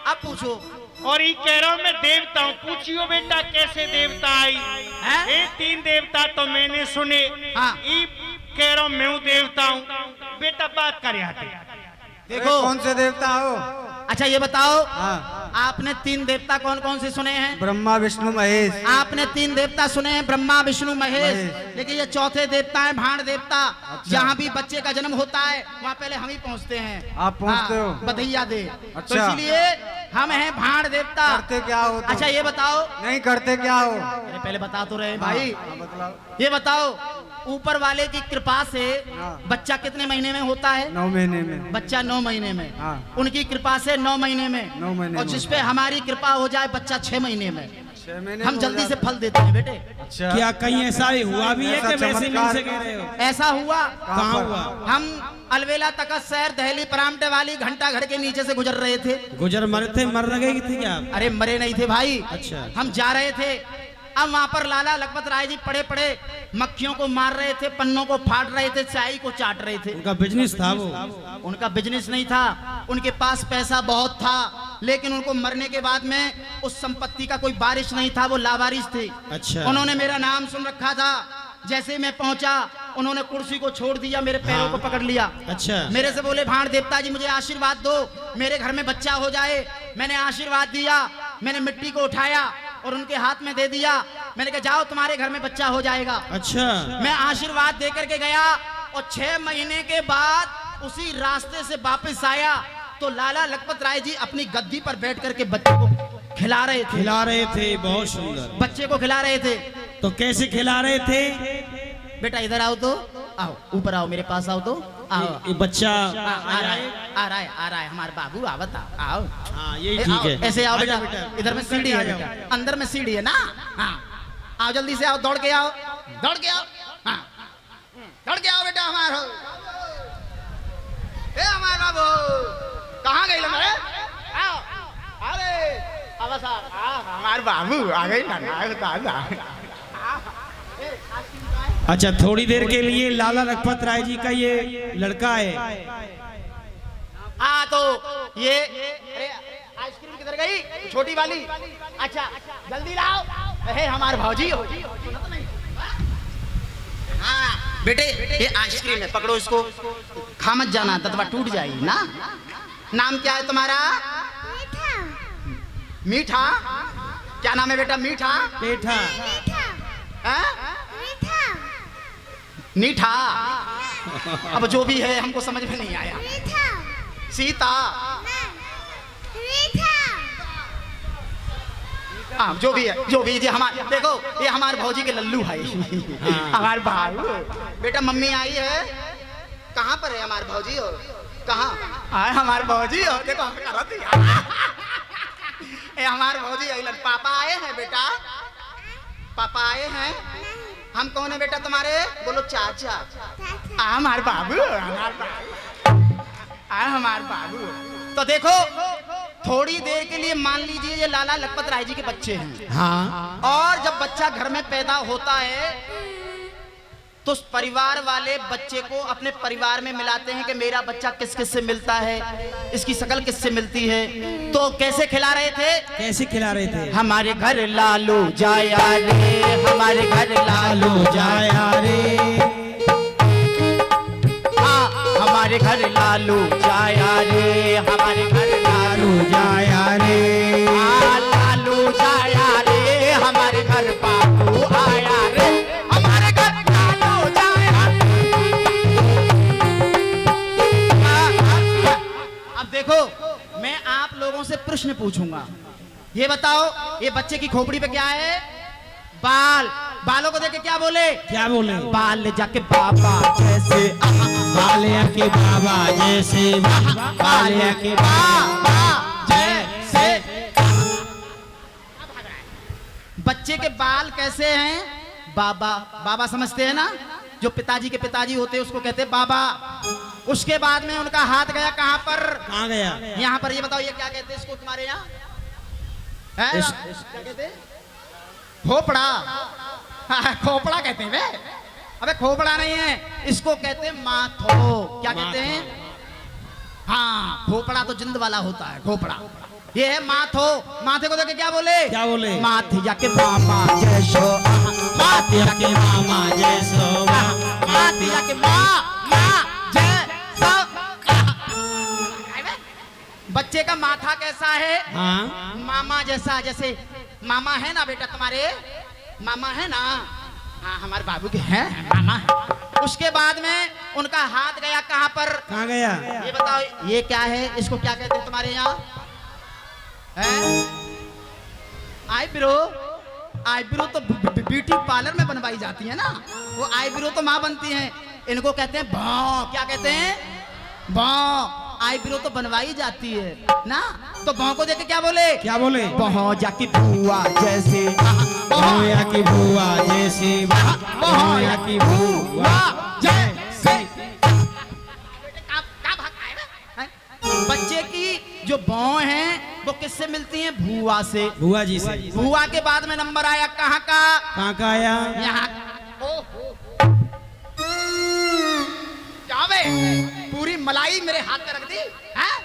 अब पूछो। और ये कह रहा हूँ मैं देवता हूँ। पूछियो बेटा कैसे देवता आई। हैं? ये 3 देवता तो मैंने सुने। हाँ। ये कह रहा हूँ मैं हूँ देवता हूँ। बेटा बात कर आते। देखो कौन से देवता हो? अच्छा ये बताओ, हाँ। आपने 3 देवता कौन कौन से सुने हैं? ब्रह्मा विष्णु महेश। आपने 3 देवता सुने हैं, ब्रह्मा विष्णु महेश। महेश। लेकिन ये चौथे देवता है भाण देवता। जहाँ भी बच्चे का जन्म होता है वहाँ पहले हम ही पहुँचते हैं। आप पहुँचते हो? बधैया दे। तो अच्छा। इसलिए हम हैं भाण देवता। करते क्या हो तुम? अच्छा ये बताओ, नहीं करते क्या हो? अरे पहले बता तो रहे हैं भाई। हाँ, बतलाओ। ये बताओ, ऊपर वाले की कृपा से हाँ। बच्चा कितने महीने में होता है? 9 महीने में। बच्चा 9 महीने में। हाँ। उनकी कृपा से 9 महीने में। 9 महीने और में। जिस पे हमारी कृपा हो जाए बच्चा 6 महीने में। 6 महीने हम में जल्दी हो से जाता फल देते हैं बेटे। अच्छा क्या कहीं ऐसा ही हुआ भी है ऐसा कि वैसे चमत्कार- नहीं से कह रहे हो? ऐसा हुआ, कहाँ पर? हुआ? हम अलवेला तक शहर दहली परामटे वाली घंटा घर के नीचे से गुजर रहे थे। गुजर मरे थे, मर गए थे क्या आप? अरे मरे नहीं थे भाई, अच्छा। हम जा रहे थे। अब वहां पर लाला लखपत राय जी पड़े पड़े मक्खियों को मार रहे थे, पन्नों को फाड़ रहे थे, चाय को चाट रहे थे। उनका बिजनेस था वो। उनका बिजनेस नहीं था, उनके पास पैसा बहुत था, लेकिन उनको मरने के बाद में उस संपत्ति का कोई बारिश नहीं था, वो लावारिस थे। अच्छा। उन्होंने मेरा नाम सुन रखा था। जैसे मैं पहुंचा, उन्होंने कुर्सी को छोड़ दिया, मेरे पैरों को पकड़ लिया। अच्छा। मेरे से बोले, भाण देवता जी मुझे आशीर्वाद दो, मेरे घर में बच्चा हो जाए। मैंने आशीर्वाद दिया, मैंने मिट्टी को उठाया और उनके हाथ में दे दिया। मैंने कहा जाओ तुम्हारे घर में बच्चा हो जाएगा। अच्छा। मैं आशीर्वाद दे करके गया और 6 महीने के बाद उसी रास्ते से वापस आया तो लाला लखपत राय जी अपनी गद्दी पर बैठ करके बच्चे को खिला रहे थे। खिला रहे थे, बहुत सुंदर। बच्चे को खिला रहे थे। तो कैसे खिला रहे थे? बेटा इधर आओ तो, आओ ऊपर आओ, मेरे पास आओ तो, आओ। ये बच्चा आ रहा है, आ रहा है, आ रहा है हमारा बाबू, आवत आओ। हाँ यही ए, ठीक आओ, है। ऐसे आओ आजा बेटा, इधर में सीढ़ी है बेटा, अंदर में सीढ़ी है ना। हाँ आओ जल्दी से आओ, दौड़ के आओ, दौड़ के आओ। हाँ दौड़ के आओ बेटा हमारा। ए हमारा बाबू कहाँ गई हमारे? आओ अरे अब साहब हमारे बाबू आ गई ना। अच्छा, थोड़ी देर के लिए लाला लखपत राय जी का ये लड़का है। हाँ तो ये अरे आइसक्रीम किधर गई छोटी वाली? अच्छा जल्दी लाओ। अरे हमारे भौजी हो। हाँ बेटे ये आइसक्रीम है, पकड़ो इसको, खा मत जाना ततवा टूट जाएगी ना। नाम क्या है तुम्हारा? मीठा। क्या नाम है बेटा? मीठा। पेठा। हाँ? नीठा। अब जो भी है हमको समझ में नहीं आया। सीता। हाँ जो भी है, जो भी, ये हमारे देखो ये हमारे भौजी के लल्लू भाई। हमारे भाई बेटा मम्मी आई है। कहाँ पर है हमारे भौजी? हो कहाँ? आए हमारे भौजी हो, देखो ये हमारे भौजी आई। पापा आए हैं बेटा, पापा आए हैं। हम कौन है बेटा तुम्हारे? बोलो चाचा। हमारे बाबू, हमारे बाबू। तो देखो थोड़ी देर के लिए मान लीजिए ये लाला लखपत राय जी के बच्चे हैं। हाँ। और जब बच्चा घर में पैदा होता है तो उस परिवार वाले बच्चे को अपने परिवार में मिलाते हैं कि मेरा बच्चा किस किस से मिलता है, इसकी शक्ल किससे मिलती है। तो कैसे खिला रहे थे? कैसे खिला रहे थे? हमारे घर लालू जाया रे, हमारे घर लालू जाया रे। हाँ हमारे घर लालू जाया रे, हमारे घर लालू जाया रे। हाँ लालू जाया रे, हमारे घर बाबू आया रे, हमारे घर लालू जाया। अब देखो मैं आप लोगों से प्रश्न पूछूंगा, ये बताओ ये बच्चे की खोपड़ी पे क्या है? बाल। बालों को देख के क्या बोले? क्या बोले? बाल ले जाके बाबा जैसे, बालिया के बाबा जैसे, बालिया के बाबा जैसे। बच्चे के बाल कैसे हैं? बाबा। बाबा समझते हैं ना, जो पिताजी के पिताजी होते हैं उसको कहते हैं बाबा। उसके बाद में उनका हाथ गया कहाँ पर? कहाँ गया? यहाँ पर। ये बताओ ये क्या कहते हैं इसको तुम्हारे यहाँ? है ना? क्या कहते हैं? खोपड़ा। हाँ, खोपड़ा कहते हैं वे। अबे खोपड़ा नहीं है, इसको कहते हैं माथो। क्या कहते हैं? हाँ खोपड़ा तो जिंद वाला होता है, खोपड़ा। ये है माथो। माथे को देख के क्या बोले? क्या बोले? माथे जाके मामा जैसो, माथे जाके मामा जैसो, माथे जाके मामा जैसो। बच्चे का माथा कैसा है? हाँ। मामा जैसा। जैसे मामा है ना बेटा तुम्हारे, मामा है ना? हाँ हमारे बाबू के हैं मामा है। उसके बाद में उनका हाथ गया कहाँ पर? कहाँ गया? ये बताओ ये क्या है? इसको क्या कहते हैं तुम्हारे यहाँ? आईब्रो। आईब्रो तो ब्यूटी पार्लर में बनवाई जाती है ना, वो आईब्रो तो माँ बनती हैं। इनको कहते हैं भाव। क्या कहते हैं? भाव। आईब्रो तो बनवाई जाती है ना, तो भौ को देख के क्या बोले? क्या बोले? भौ जाके बुआ जैसे भौया की बुआ जैसी भौया की बुआ जैसी। बच्चे की जो भौ है वो किससे मिलती है? भुआ से। बुआ जी से। भुआ के बाद में नंबर आया कहाँ का? कहाँ का आया? यहाँ। ओहो, क्या बे? पूरी मलाई मेरे हाथ में रख दी हैं?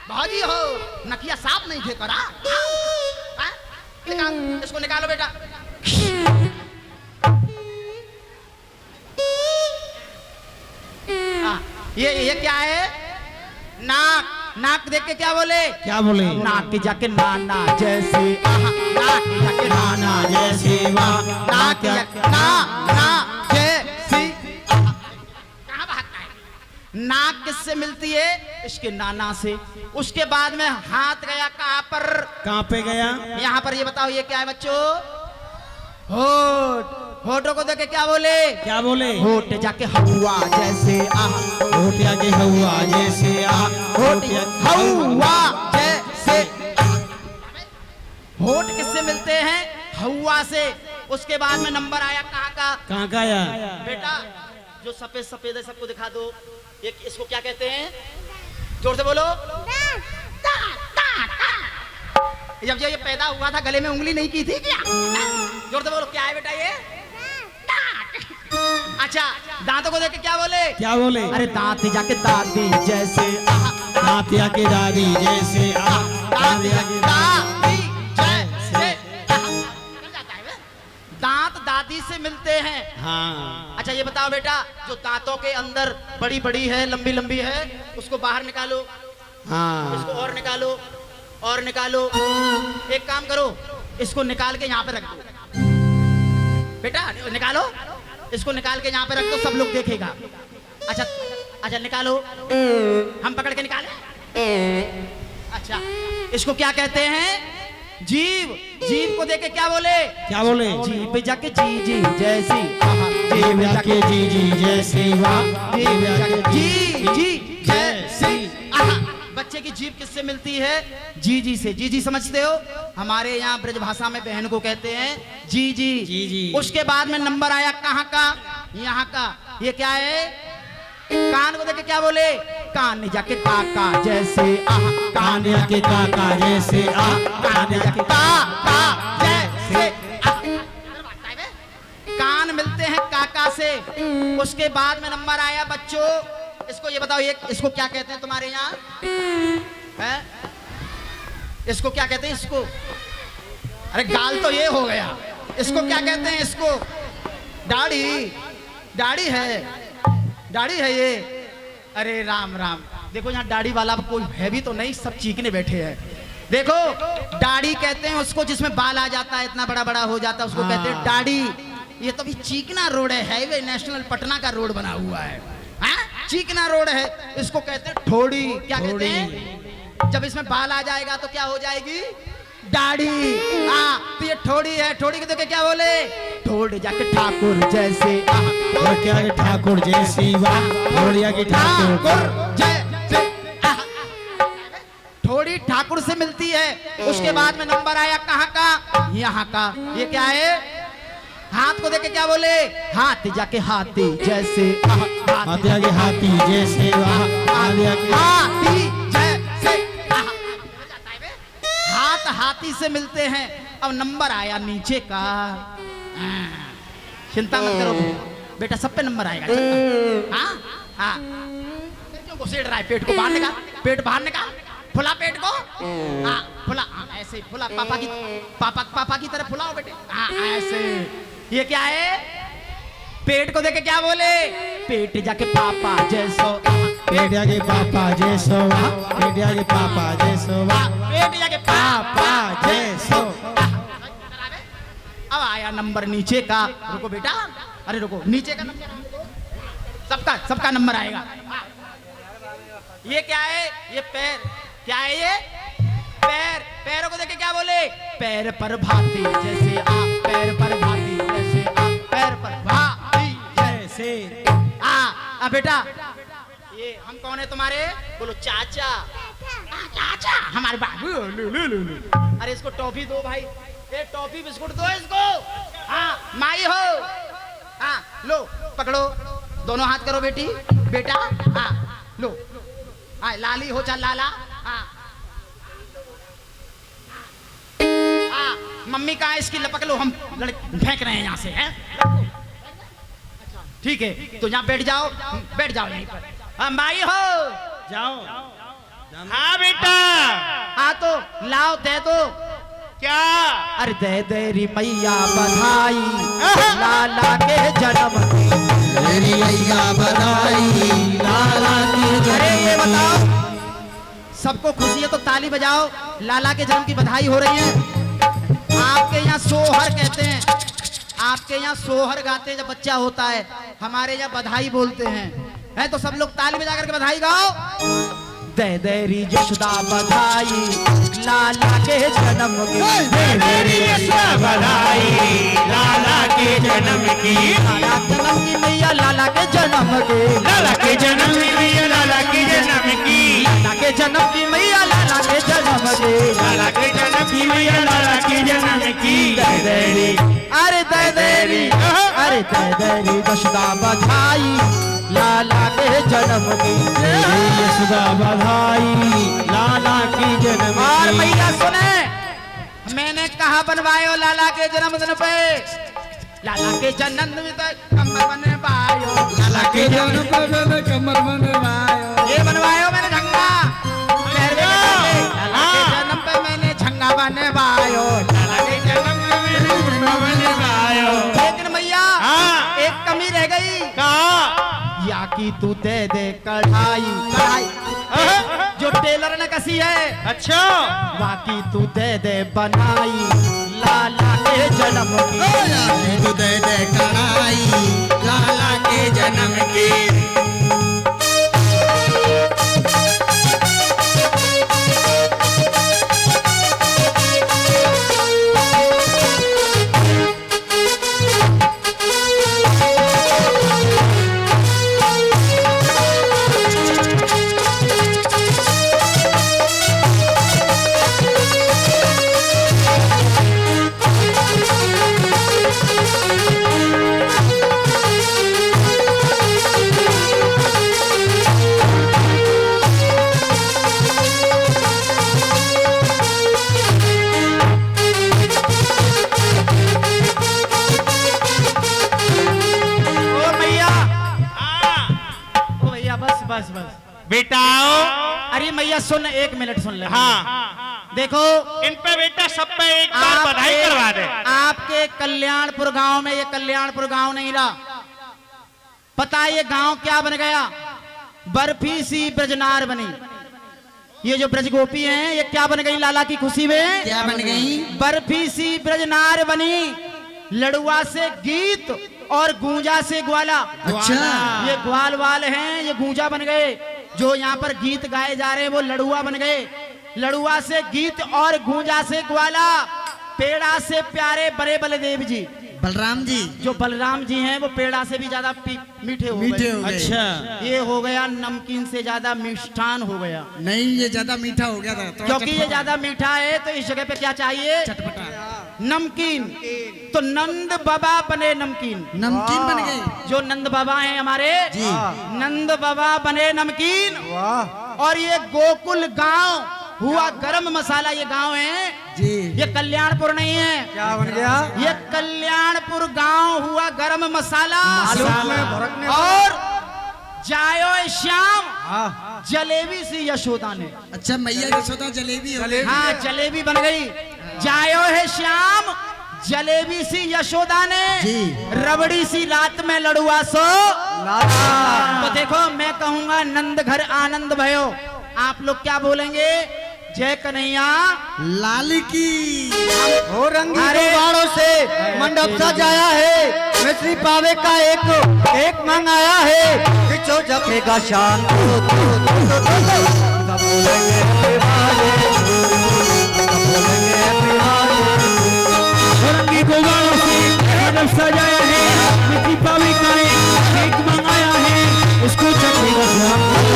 भाजी हो, नकिया साफ नहीं थे करा? हैं? निकाल, इसको निकालो बेटा। ये क्या है? नाक। नाक देख के क्या बोले? क्या बोले? नाक के जाके नाना जैसे नाक के जाके नाना जैसे वाह नाक के जाके ना जैसी। कहाँ भागता है? नाक किससे मिलती है? इसके नाना से। उसके बाद में हाथ गया कहाँ पर? कहाँ पे गया? यहाँ पर। ये बताओ ये क्या है बच्चों? होठ। होठों को देखे क्या बोले? क्या बोले? होठ जाके हवा जैसे होठ जाके हवा जैसे होठ हवा जैसे। होठ किससे मिलते हैं? हवा से। उसके बाद में नंबर आया कहाँ का? कहाँ का आया? बेटा जो सफेद सफेद है सबको दिखा दो। ये इसको क्या कहते हैं? जोर से बोलो। जब ये पैदा हुआ था गले में उंगली नहीं की थी क्या? जोर से बोलो। क्या है बेटा ये? अच्छा, दांतों को देख के क्या बोले? क्या बोले? अरे दांत जाके दादी जैसे दांत जाके दादी जैसे दांत जाके दादी जैसे। दांत दादी से मिलते हैं। हाँ। अच्छा ये बताओ बेटा, जो दांतों के अंदर बड़ी बड़ी है, लंबी लंबी है, उसको बाहर निकालो। हाँ। इसको और निकालो, और निकालो। एक काम करो, इसको निकाल के यहाँ पे रख दो बेटा। निकालो, इसको निकाल के यहाँ पे रख दो, सब लोग देखेगा। अच्छा अच्छा निकालो, हम पकड़ के निकाले। अच्छा, इसको क्या कहते हैं? जीभ। जीभ को देख के क्या बोले? क्या बोले? जीभ जाके जी जी जैसी जीभ जाके जी जी जैसी वाह जीभ जाके जी जी जैसी। बच्चे की जीभ किससे मिलती है? जी जी से। जी जी समझते हो? हमारे यहाँ ब्रज भाषा में बहन को कहते हैं जी जी। जी जी। उसके बाद में नंबर आया कहाँ का? यहाँ का। ये क्या है? कान को देखे क्या बोले? कान जाके काका जैसे कान जाके काका जैसे कान जाके काका जैसे। कान मिलते हैं काका से। उसके बाद में नंबर आया बच्चों, इसको ये बताओ, ये इसको क्या कहते हैं तुम्हारे यहाँ? है? इसको क्या कहते हैं? इसको अरे गाल तो ये हो गया। इसको क्या कहते हैं? इसको दाढ़ी। दाढ़ी है, दाढ़ी है ये। अरे राम राम। देखो यहाँ दाढ़ी वाला कोई है भी तो नहीं, सब चीखने बैठे हैं। देखो दाढ़ी कहते हैं उसको जिसमें बाल आ जाता है, इतना बड़ा बड़ा हो जाता है, उसको कहते हैं दाढ़ी। ये तो भी चीकना रोड है, हाईवे नेशनल पटना का रोड बना हुआ है। चीकना रोड है, इसको कहते हैं ठोड़ी। क्या कहते हैं? जब इसमें बाल आ जाएगा तो क्या हो जाएगी? दाढ़ी। तो ये ठोड़ी है। ठोड़ी के देखे क्या बोले? ठोड़ जाके ठाकुर जैसे क्या ठाकुर जैसी वाह ठोड़िया की ठाकुर जैसे। ठोड़ी ठाकुर से मिलती है। उसके बाद में नंबर आया कहाँ का? यहाँ का। ये क्या है? हाथ को देखे क्या बोले? हाथ जाके हाथी जैसे हाथी जाके हाथी जैसे हाथी जैसे। हाथ हाथी से मिलते हैं। अब नंबर आया नीचे का। चिंता मत करो बेटा, सब पे नंबर आएगा। हाँ हाँ। क्यों घुसेड़ रहा है? पेट को बाहर निकाल, पेट बाहर निकाल, फुला पेट को। हाँ फुला, ऐसे ही फुला। पापा की तरह फुलाओ बेटे। हाँ ऐसे। ये क्या है? पेट को देखे क्या बोले? पेट जाके पापा जैसो पेट जाके पापा जैसो पेट जाके पापा जैसो पेट जाके पापा जैसो। अब आया नंबर नीचे का। रुको बेटा, अरे रुको, नीचे का नंबर सबका नंबर आएगा। ये क्या है? ये पैर। क्या है ये? पैर। पैरों को देखे क्या बोले? पैर पर भाती जैसे पैर पर भाती जैसे पैर पर भाती जैसे बेटा ये हम कौन है तुम्हारे? बोलो चाचा। चाचा हमारे बाबू। लो। अरे इसको टॉफी दो भाई, ये टॉफी बिस्कुट दो इसको। हाँ माई हो। हाँ लो पकड़ो, दोनों हाथ करो बेटी बेटा। हाँ लो, हाँ लाली हो चल लाला। हाँ हाँ मम्मी कहाँ इसकी लपक लो, हम फेंक रहे हैं यहाँ से है। ठीक है तो यहाँ बैठ जाओ यहीं पर। हाँ माई हो जाओ। हाँ बेटा। हाँ तो लाओ दे दो। क्या? अरे दे दे री मैया बधाई लाला के जन्म की। तेरी मैया बधाई लाला के अरे ये बताओ, सबको खुशी है तो ताली बजाओ। लाला के जन्म की बधाई हो रही है। आपके यहाँ सोहर कहते हैं, आपके यहाँ सोहर गाते हैं जब बच्चा होता है, हमारे यहाँ बधाई बोलते हैं। है तो सब लोग ताली बजा करके बधाई गाओ। दे दे री यशोदा बधाई लाला के जन्म की। दे दे री यशोदा बधाई लाला के जन्म की। लाला जन्म की मैया लाला के जन्म की। लाला के जन्म की मैया लाला के जन्म की। लाला के जन्म की मैया लाला के जन्म की। लाला के जन्म की मैया लाला के जन्म की। दे दे री, अरे दे दे री, अरे दे दे री यशोदा बधाई लाला के जन्म की। यशोदा बधाई लाला की जन्म और की। भैया सुने, मैंने कहा बनवायो लाला के जन्मदिन पे। लाला के जन्मदिन में कमर बनवायो, लाला के जन्म पर कमर बनवायो। ये बनवायो मैंने झंगा। लाला के जन्म पे मैंने झंगा बनवायो। लाला के जन्म में मेरे झंडा बनवायो। लेकिन भैया एक कमी रह गई। कहा? या की तू दे दे कढ़ाई, कढ़ाई जो टेलर ने कसी है। अच्छा बाकी तू दे दे बनाई लाला के जन्म की। तू दे दे कढ़ाई लाला के जन्म की। बस बस बेटा आओ। अरे मैया सुन, एक मिनट सुन ले। हाँ देखो इन पे बेटा सब पे एक बार बधाई करवा दे। आपके कल्याणपुर गांव में, ये कल्याणपुर गांव नहीं रहा, पता है ये गांव क्या बन गया? बर्फी सी ब्रजनार बनी। ये जो ब्रज गोपी हैं ये क्या बन गई लाला की खुशी में? क्या बन गई? बर्फी सी ब्रजनार बनी। लड़ुआ से गीत और गूंजा से ग्वाला। अच्छा। ये ग्वाल वाल हैं, ये गूंजा बन गए। जो यहाँ पर गीत गाए जा रहे हैं वो लड़ुआ बन गए। लड़ुआ से गीत और गूंजा से ग्वाला। पेड़ा से प्यारे बड़े बलदेव जी, बलराम जी, जो बलराम जी हैं वो पेड़ा से भी ज्यादा मीठे हो गए। अच्छा ये हो गया नमकीन से ज्यादा मिष्ठान हो गया। नहीं ये ज्यादा मीठा हो गया था, क्योंकि ये ज्यादा मीठा है तो इस जगह पे क्या चाहिए? चटपटा नमकीन। तो नंद बाबा बने नमकीन। नमकीन बन गई। जो नंद बाबा हैं हमारे जी। नंद बाबा बने नमकीन। वाह। और ये गोकुल गांव हुआ गरम मसाला। ये गांव है जी। ये कल्याणपुर नहीं है। क्या बन गया? ये कल्याणपुर गांव हुआ गरम मसाला। मालूम में भड़कने और जायो श्याम हाँ। जलेबी सी यशोदा ने। अच्छा मैया यशोदा जलेबी हो गई। हाँ जलेबी बन गई। जायो है श्याम जलेबी सी यशोदा ने। जी। रबड़ी सी रात में लड़ुआ सो लाला। तो देखो मैं कहूंगा नंद घर आनंद भयो। आप लोग क्या बोलेंगे? जय कन्हैया लाल की। हो रंगी अरे। गुब्बारों से मंडप सजाया है। मिश्री पावे का एक मंगाया है। किचो जपेगा शान सब बोलेंगे हैप्पी बर्थडे, सब बोलेंगे हैप्पी बर्थडे। रंगी गुब्बारों से मंडप सजाया है। मिट्टी पावे का एक मंगाया है, उसको चखेगा शाम।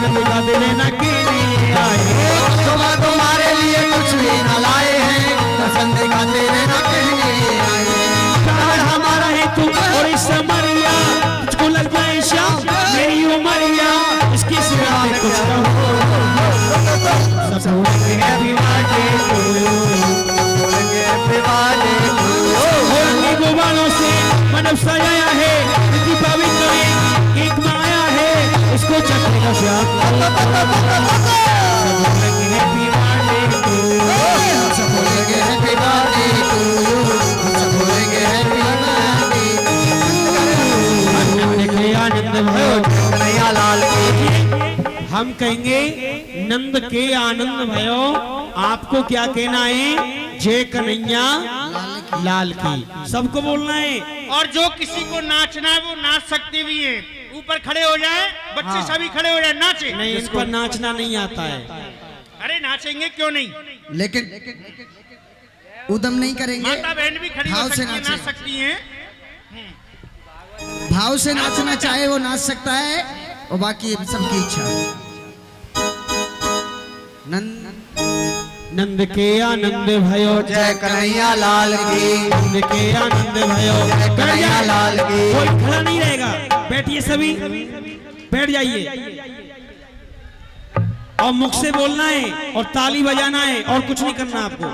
आनंद का दिल न कहने आए। तुम्हारे लिए कुछ भी न लाए हैं, पसंद का तेरे न कहने आए। प्यार हमारा है तू और इस समरिया, तुझको लग जाए शाम मेरी उमरिया, इसकी सिवा मैं कुछ कहूँ। सब बोलेंगे हैप्पी बर्थडे टू यू, बोलेंगे happy birthday to you. Holi गुबारों से मानव सजाया है, दीपावली करें एक माया है, उसको चखने का श्याम। सब बोलेंगे हैप्पी बर्थडे टू यू, सब बोलेंगे हैप्पी बर्थडे टू यू, सब बोलेंगे हैप्पी बर्थडे। नंद के आनंद भयो, कन्हैया लाल की। हम कहेंगे नंद के आनंद भयो, आपको क्या कहना है? जय कन्हैया लाल की, सबको बोलना है। और जो किसी को नाचना है वो नाच सकते भी है। ऊपर खड़े हो जाए बच्चे, सभी खड़े हो जाए, नाचे। नहीं, इन पर नाचना नहीं आता है। अरे नाचेंगे क्यों नहीं, लेकिन उदम नहीं करेंगे, माता बहन भी खड़ी हो भाव से सकती है, नाच नाचें। सकती हैं। भाव से नाचना चाहे वो नाच सकता है, और बाकी सबकी इच्छा। नंद नंद के आनंद भयो, जय कन्हैया लाल की। नंद के आनंद भयो। बैठ कन्हैया जाइए, लाल की। कोई खड़ा नहीं रहेगा, बैठिए सभी, बैठ जाइए। और मुख से बोलना है और ताली बजाना है और कुछ नहीं करना आपको।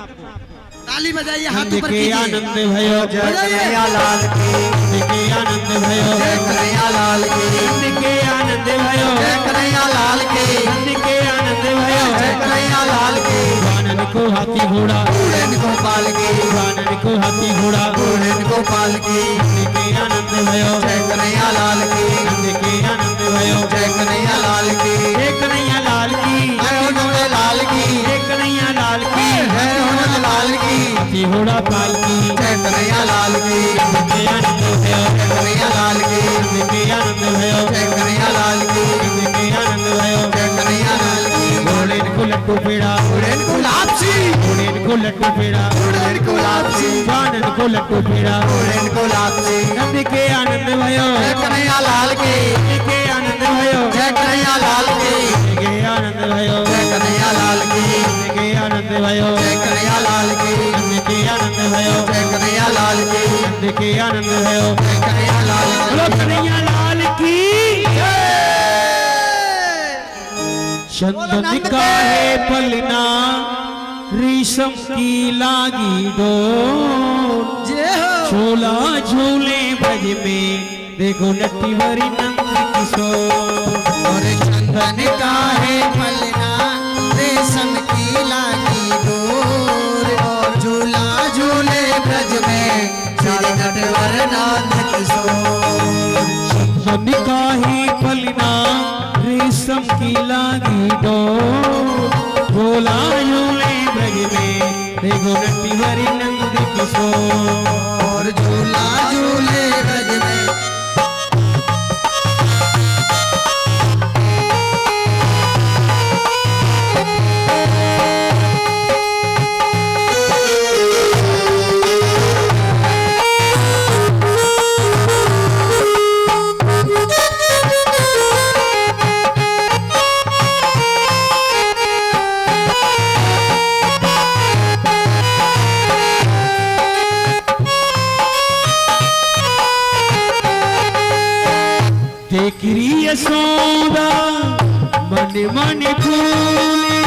ताली बजाइए, हाथ नंद ऊपर के कीजिए। आनंद भयो, जय कन्हैया लाल की। नंद के आनंद भयो, जय कन्हैया लाल की। नंद के आनंद भयो, जय कन्हैया लाल की। नंद के आनंद भयो। जय कन्हैया लाल की। वानन को हाथी घोड़ा, पूरन गोपाल की। वानन को हाथी घोड़ा, पूरन गोपाल की। नंद के आनंद भयो, जय कन्हैया लाल की। नंद के आनंद भयो। जय कन्हैया लाल की। जय कन्हैया लाल की, जय होनोने लाल की। जय कन्हैया लाल की, जय होनोने लाल की। हाथी घोड़ा पाल की, जय कन्हैया लाल की। नंद के आनंद भयो, जय कन्हैया लाल की। नंद के आनंद भयो, जय कन्हैया लाल की। नंद के आनंद भयो। जय कन्हैया लाल की। घोड़े को लट्टू पेड़ा, पूरन गुलाब सी। घोड़े को लट्टू पेड़ा, पूरन गुलाब सी। वानन को लट्टू पेड़ा। पूरन गुलाब सी। नंद के आनंद भयो, जय कन्हैया लाल की। नंद के आनंद भयो, जय कन्हैया लाल की। नंद के आनंद भयो, जय कन्हैया लाल की। नंद के आनंद भयो, जय कन्हैया लाल की। नंद के आनंद भयो, जय कन्हैया लाल की। नंद के आनंद भयो। जय कन्हैया लाल की। बोलो कन्हैया लाल की। चंदन का है पलना, रेशम की लागी डोर, झूला झूले ब्रज में देखो नटवरी नंद किशोर। और चंदन का है पलना, रेशम की लागी डोर, और झूला झूले ब्रज में श्री नटवर नाथ किशोर। चंदन का है पलना, रेशम की लागी डोर, झूला झूले ब्रज में देखो नटवरी नंद किशोर। और झूला झूले ब्रज में देखरी यशोदा मन मन फूले,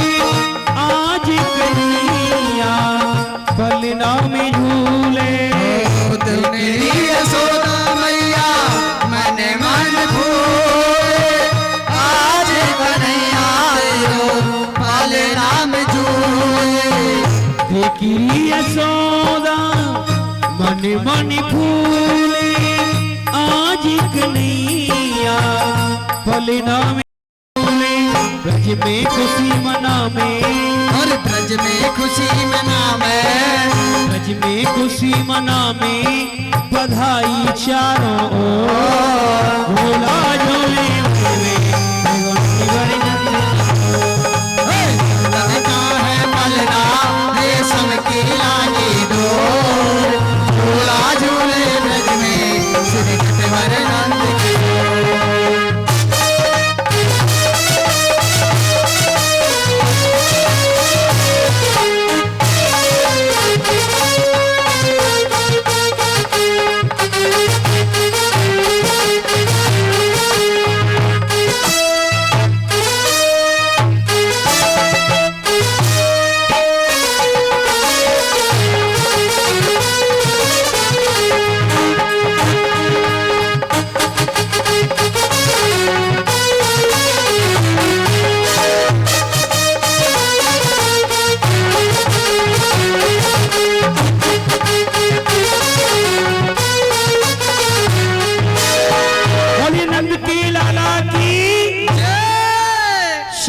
आज कन्हैया पलना में झूले। तेरी यशोदा मैया मन मन फूले, आज कन्हैया पालना में झूले। देखरी यशोदा मन मन फूले, आज कन्हैया पलना में झूले। ब्रज में खुशी मना में, और ब्रज में खुशी मनावे, ब्रज में खुशी मना में बधाई चारों ओर। भोला झोले में भगवान नंद चंदन का है पलना, रेशम की लागी डोर, झूला झूले ब्रज में श्री नटवर नंद किशोर।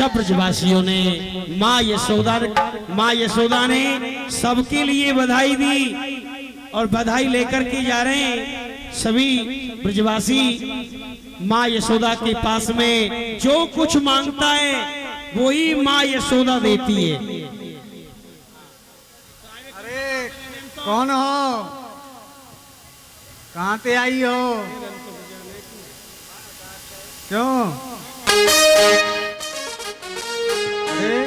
सब ब्रजवासियों ने माँ यशोदा ने सबके लिए बधाई दी और बधाई लेकर के जा रहे हैं सभी ब्रजवासी माँ यशोदा के पास में। जो कुछ मांगता है वही माँ यशोदा देती है। अरे कौन हो, कहाँ से आई हो, क्यों? अरे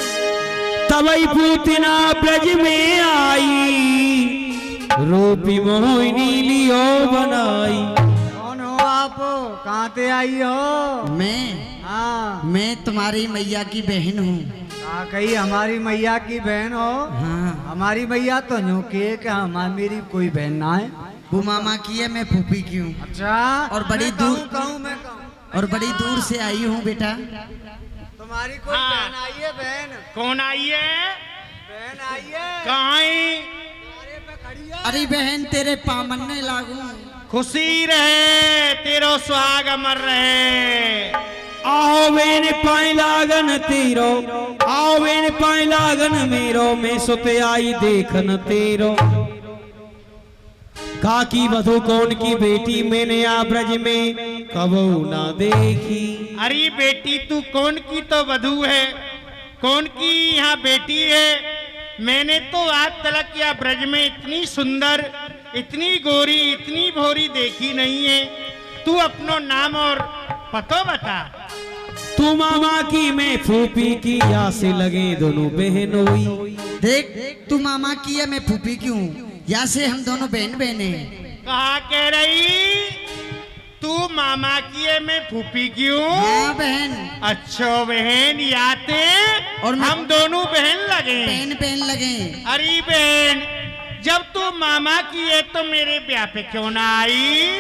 तबई पूतना ब्रज में आई, रूपी मोहिनी लियो बनाई। कौन हो आप, कहाँ से आई हो? मैं तुम्हारी मैया की बहन हूँ। कहीं हमारी मैया की बहन हो? हाँ। हमारी मैया तो न्यू की है कि हमारी मेरी कोई बहन ना है। वो मामा की है, मैं फूफी की हूँ। अच्छा, और बड़ी मैं दूर कहूँ मैं कहूँ और बड़ी दूर से आई हूँ बेटा। तुम्हारी कोई हाँ। बहन आई है? बहन कौन आई है? बहन आई है? कहाँ आई? तुम्हारे पे खड़ी है। अरे बहन तेरे पामन्ने लागू। खुशी रहे, तेरो सुहाग अमर रहे। आओ बेन पाए लागन तेरो, आओ बेन पाए लागन मेरो, मैं सुते आई देखन तेरो। काकी वधु कौन की बेटी, मैंने आ ब्रज में कबू ना देखी। अरे बेटी तू कौन की तो वधू है, कौन की यहाँ बेटी है? मैंने तो आज तक या ब्रज में इतनी सुंदर, इतनी गोरी, इतनी भोरी देखी नहीं है। तू अपनो नाम और पतो बता। तू मामा की मैं फूफी की, या से लगे दोनों बहनोई। देख तू मामा की है, मैं फूफी की हूँ। यहाँ से हम दोनों बहन बहने हैं। कहा कह रही तू मामा की है, मैं फूफी की हूँ? हाँ बहन। अच्छा बहन, याते और मैं- हम दोनों बहन लगे। बहन बहन लगे। अरे बहन, जब तू मामा की है तो मेरे ब्याह पे क्यों ना आई?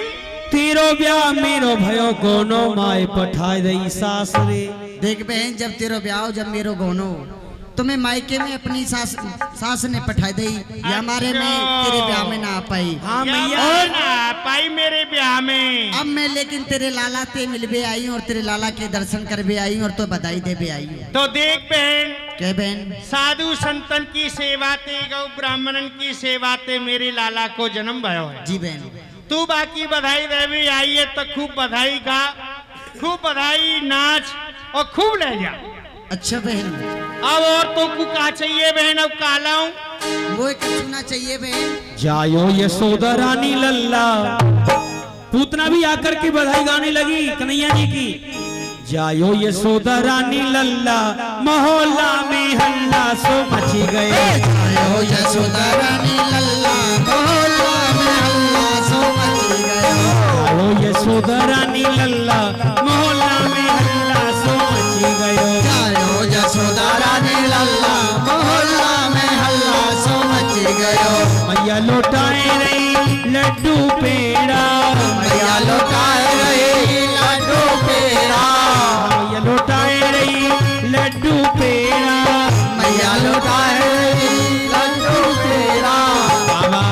तेरो ब्याह मेरो भयो कोनो, माए पठाए दई सासरे। देख बहन, जब तेरो ब्याह जब मेरो गोनो, तो मैं मायके में अपनी सास ने पठाई दी। या हमारे में तेरे ब्याह में ना आ पाई। हाँ या मैया, वो ना पाई मेरे ब्याह में। अब मैं लेकिन तेरे लाला ते मिलबे आई हूँ और तेरे लाला के दर्शन करबे आई हूँ और तो बधाई देबे आई हूँ। तो देख बहन, क्या बहन? साधु संतन की सेवा ते, गौ ब्राह्मणन की सेवा ते मेरे लाला को जन्म भयो है। जी बहन। तू बाकी बधाई देवी आई है तो खूब बधाई गा, खूब बधाई नाच और खूब ले जा। अच्छा बहन, अब और तो का चाहिए बहन? अब कालाऊं वो एक सुना चाहिए बहन। जायो यशोदा रानी लल्ला। पूतना भी आकर के बधाई गाने लगी कन्हैया जी की। जायो यशोदा रानी लल्ला, मोहल्ला में हल्ला सो मची गए। जायो यशोदा रानी लल्ला, मोहल्ला में हल्ला सो मची गयो। जायो यशोदा रानी लल्ला, मोहल्ला में हल्ला सो मची गयो। जायो यशोदा रानी लल्ला, मोहल्ला में हल्ला सो मची गयो। मैया लौटाए रही लड्डू पेड़ा, मैया लौटाए रही लड्डू पेड़ा। मैया लौटाए रही लड्डू पेड़ा। मैया लौटाए रही लड्डू पेड़ा। बाबा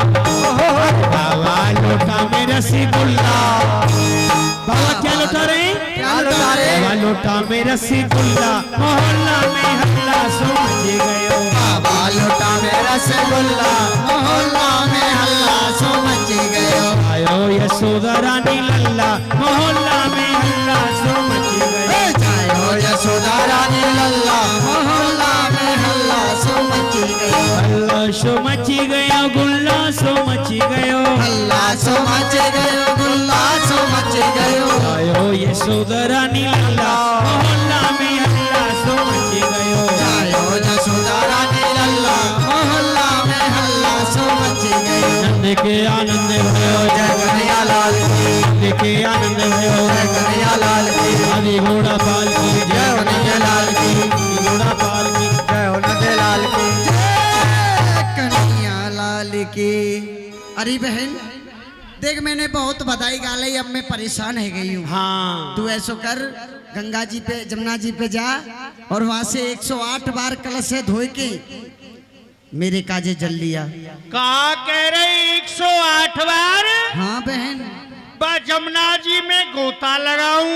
लौटा में रसगुल्ला। बाबा क्या लौटा रहे? क्या लौटा रहे? बाबा लौटा में रसगुल्ला, मोहल्ला में हल्ला सो मची गयो। बाबा लौटा में रसगुल्ला, मोहल्ला में हल्ला सो मची गयो। आयो यशोदा रानी लल्ला, मोहल्ला में हल्ला सो मची गयो। जायो यशोदा रानी लल्ला, मोहल्ला में हल्ला सो मची गयो। हल्ला सो मची गयो, गुल्ला सो मची गयो। हल्ला सो मची गयो, गुल्ला सो मची गयो। आयो यशोदा रानी लल्ला, मोहल्ला में हल्ला सो मची गयो। जायो यशोदा रानी लल्ला, मोहल्ला में हल्ला सो मची गयो। नंद के आनंद भयो, जय कन्हैया लाल की, नंद के आनंद भयो। जय कन्हैया लाल की, आदि घोड़ा पाल की जय जय, कन्हैया लाल की, आदि घोड़ा पाल की जय हो नंदे लाल की। जय कन्हैया लाल की। अरे बहन देख, मैंने बहुत बधाई गाली, अब मैं परेशान है गई हूँ। हाँ। तू ऐसो कर, गंगा जी पे जमुना जी पे जा और वहां से 108 बार कलश से धोए के मेरे काजे जल लिया। कहा कह रही 108 बार? हाँ बहन। बा जमुना जी में गोता लगाऊं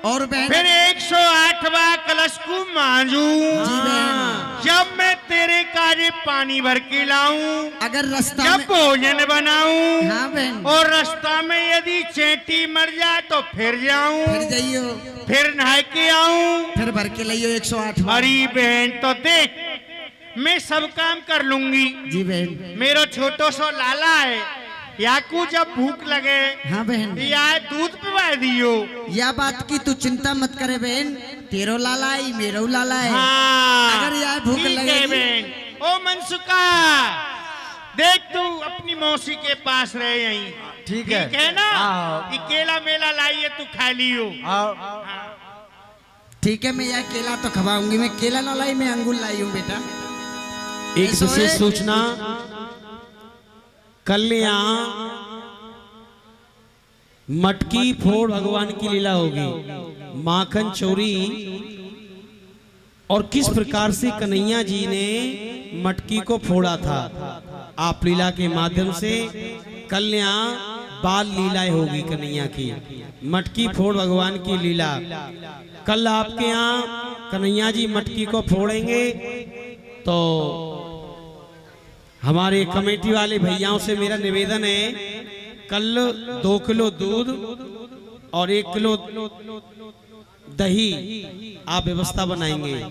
और बहन फिर 108वां कलश को मांजू। जी बहन, जब मैं तेरे काजे पानी भर के लाऊं, अगर रास्ता जब में भोजन बनाऊं, हाँ बहन, और रास्ता में यदि चेटी मर जाए तो फिर जाऊं, फिर जाइयो, फिर नहा के आऊं। फिर भर के लाइयो 108। हरी बहन तो देख, मैं सब काम कर लूंगी। जी बहन, मेरो छोटो सो लाला है, याकू जब भूख लगे हाँ बहन, या दूध पिवा दियो। या बात की तू चिंता मत करे बहन, तेरो लाला है मेरो लाला है। हाँ, अगर यार भूख ठीक है लगेगी बहन। ओ मनसुका, देख तू अपनी मौसी के पास रहे यहीं, ठीक है ना? ये केला मेला लाइए तू खा लियो। ठीक है, मैं यह केला तो खवाऊंगी। मैं केला ना लाई, मैं अंगूर लाई हूँ बेटा। एक विशेष सूचना, कल यहाँ मटकी फोड़ भगवान की लीला होगी, माखन चोरी, और किस प्रकार से कन्हैया जी ने मटकी को फोड़ा था। आप लीला के माध्यम से कल यहाँ बाल लीलाएं होगी कन्हैया की, मटकी फोड़ भगवान की लीला। कल आपके यहाँ कन्हैया जी मटकी को फोड़ेंगे, तो हमारे कमेटी वाले भैयाओं से मेरा निवेदन है, कल 2 किलो दूध और 1 किलो दही आप व्यवस्था बनाएंगे।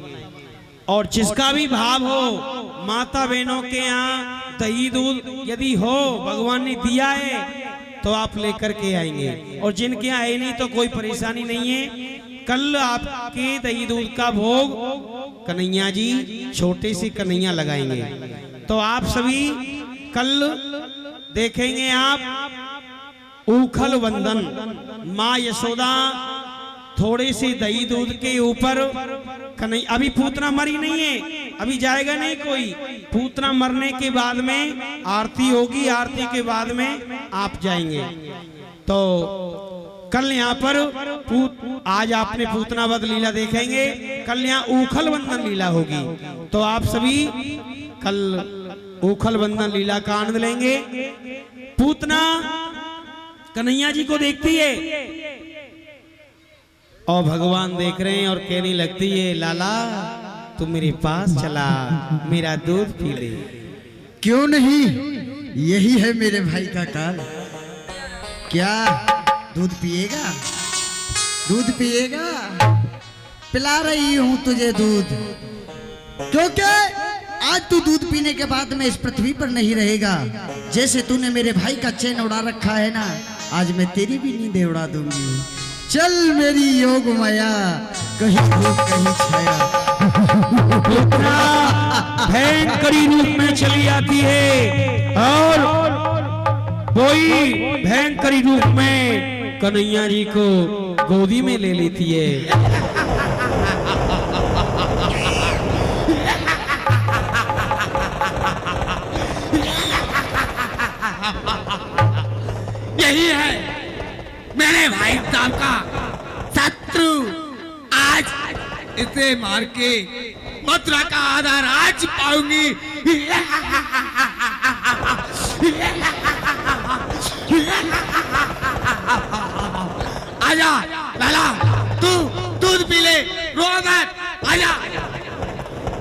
और जिसका भी भाव हो, माता बहनों के यहाँ दही दूध यदि हो, भगवान ने दिया है तो आप लेकर के आएंगे, और जिनके यहाँ है नहीं तो कोई परेशानी नहीं है। कल आपके दही दूध का भोग कन्हैया जी छोटे से कन्हैया लगाएंगे, तो आप सभी कल देखेंगे आप ऊखल वंदन, माँ यशोदा थोड़े से दही दूध के ऊपर कन्हैया, अभी पूतना मरी नहीं है, अभी जाएगा नहीं कोई, पूतना मरने के बाद में आरती होगी, आरती के बाद में आप जाएंगे। तो कल यहाँ पर आज आपने पूतना वध लीला देखेंगे, कल यहाँ ऊखल वंदन लीला होगी, तो आप सभी कल ऊखल वंदन लीला का आनंद लेंगे। पूतना कन्हैया जी को देखती है और भगवान देख रहे हैं और कहने लगती है, लाला तू मेरे पास चला, मेरा दूध पी ले। क्यों नहीं, यही है मेरे भाई का काल। क्या दूध पिएगा? दूध पिएगा? पिला रही हूं तुझे दूध, क्योंकि आज तू दूध पीने के बाद में इस पृथ्वी पर नहीं रहेगा। जैसे तूने मेरे भाई का चैन उड़ा रखा है ना, आज मैं तेरी भी नींद उड़ा दूंगी। चल मेरी योग माया, कहीं धूप कहीं छाया। भयंकरी रूप में चली आती है और वही भयंकरी रूप में कन्हैया जी को गोदी में ले लेती है। यही है मेरे भाई साहब का शत्रु। आज इसे मार के मथुरा का आधा राज पाऊंगी। आजा लाला, तू दूध पी ले, रो मत, आजा।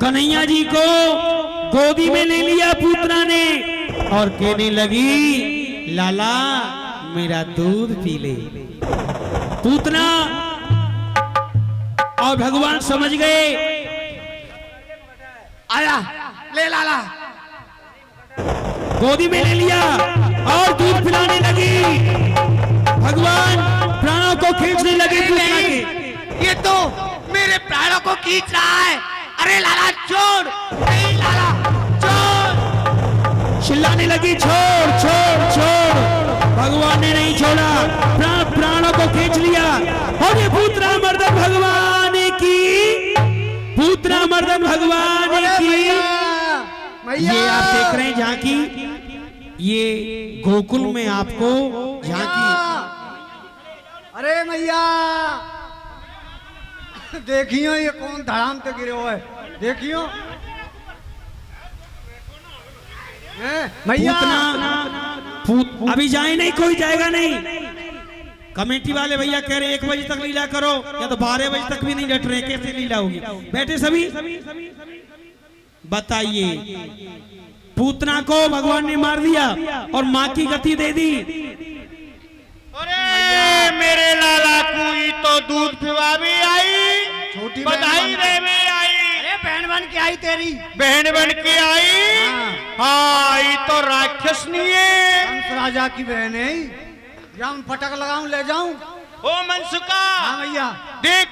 कन्हैया जी को गोदी में ले लिया पूतना ने और कहने लगी, लाला मेरा दूध पी ले। पूतना और भगवान समझ गए, आया ले लाला, गोदी में ले लिया और दूध पिलाने लगी। भगवान प्राणों को खींचने लगे पूतना के। ये तो मेरे प्राणों को खींच रहा है। अरे लाला छोड़, नहीं लाला छोड़। चिल्लाने लगी, छोड़ छोड़ छोड़। भगवान ने नहीं छोड़ा, प्राणों को खींच लिया। और ये पूतना मर्दन भगवान की, पूतना मर्दन भगवान की, ये आप देख रहे हैं झांकी, ये गोकुल में आपको झांकी। अरे मैया देखियो ये कौन धड़ाम पे गिरे हुए, देखियो मैया। अभी जाए नहीं, कोई जाएगा नहीं। कमेटी वाले भैया कह रहे 1 बजे तक लीला करो, या तो 12 बजे तक भी नहीं डट रहे, कैसे लीला होगी? बैठे सभी, बताइए। पूतना को भगवान ने मार दिया और माँ की गति दे दी। अरे मेरे लाला कुई तो दूध पिवा भी आई, छोटी बधाई दे भी आई, अरे बहन बन के आई तेरी। बहन बन के आई। हाँ, ये तो राक्षस नहीं है। कंस राजा की बहन है। जाऊं फटक लगाऊं ले जाऊं? ओ मनसुका, हाँ भैया। देख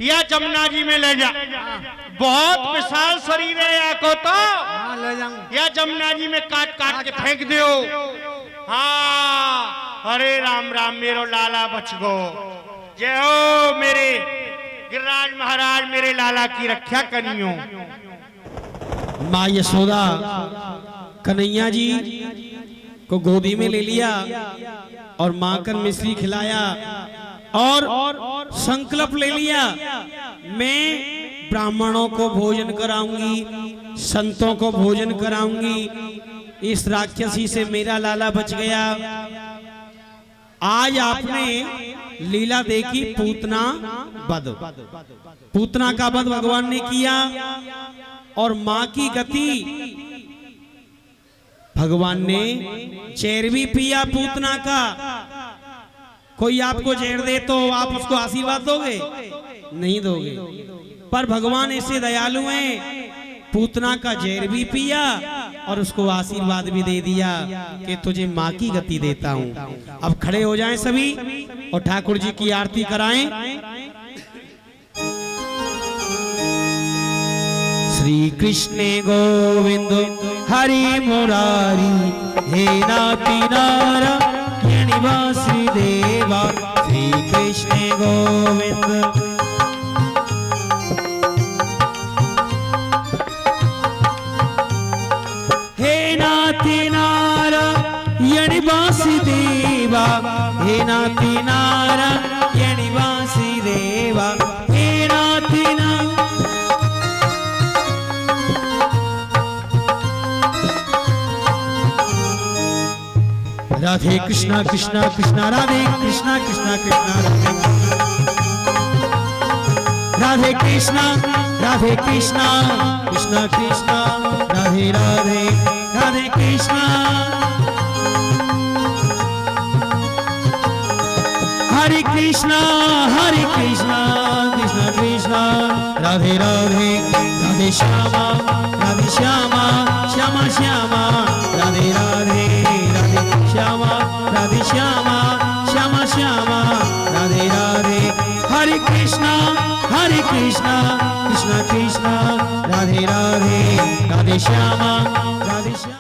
या जमुना जी में ले जा, बहुत विशाल शरीर है या को तो, हाँ ले जाऊं। या जमुना जी में काट काट के फेंक दियो। हाँ, हरे राम राम, मेरो लाला बच गो। जय हो मेरे गिरिराज महाराज, मेरे लाला की रक्षा करियो। माँ यशोदा कन्हैया जी को गोदी में ले लिया और माखन मिश्री खिलाया और संकल्प ले लिया, मैं ब्राह्मणों को भोजन कराऊंगी, संतों को भोजन कराऊंगी। इस राक्षसी से मेरा लाला बच गया। आज आपने लीला देखी पूतना वध, पूतना का वध भगवान ने किया और मां की गति भगवान ने जहर भी पिया पूतना का। कोई आपको जहर दे तो आप उसको आशीर्वाद दोगे? नहीं दोगे। पर भगवान ऐसे दयालु हैं, पूतना का जहर भी पिया और उसको आशीर्वाद भी दे दिया कि तुझे माँ की गति देता हूँ। अब खड़े हो जाएं सभी और ठाकुर जी की आरती कराएं। श्री कृष्ण गोविंद हरि मुरारी, हे नाति नारायण वासुदेवा। श्री कृष्ण गोविंद नारायण वासुदेवा, हे नाति नारायण वासुदेवा, हे नाति राधे कृष्णा कृष्णा कृष्णा राधे कृष्णा कृष्णा कृष्णा राधे कृष्णा राधे कृष्णा कृष्णा कृष्णा राधे राधे राधे कृष्णा। हरे कृष्णा कृष्णा कृष्णा राधे राधे राधे श्यामा श्यामा श्यामा राधे राधे राधे श्यामा राधे श्यामा श्यामा राधे राधे। हरे कृष्णा कृष्णा कृष्णा राधे राधे राधे श्यामा राधे श्यामा।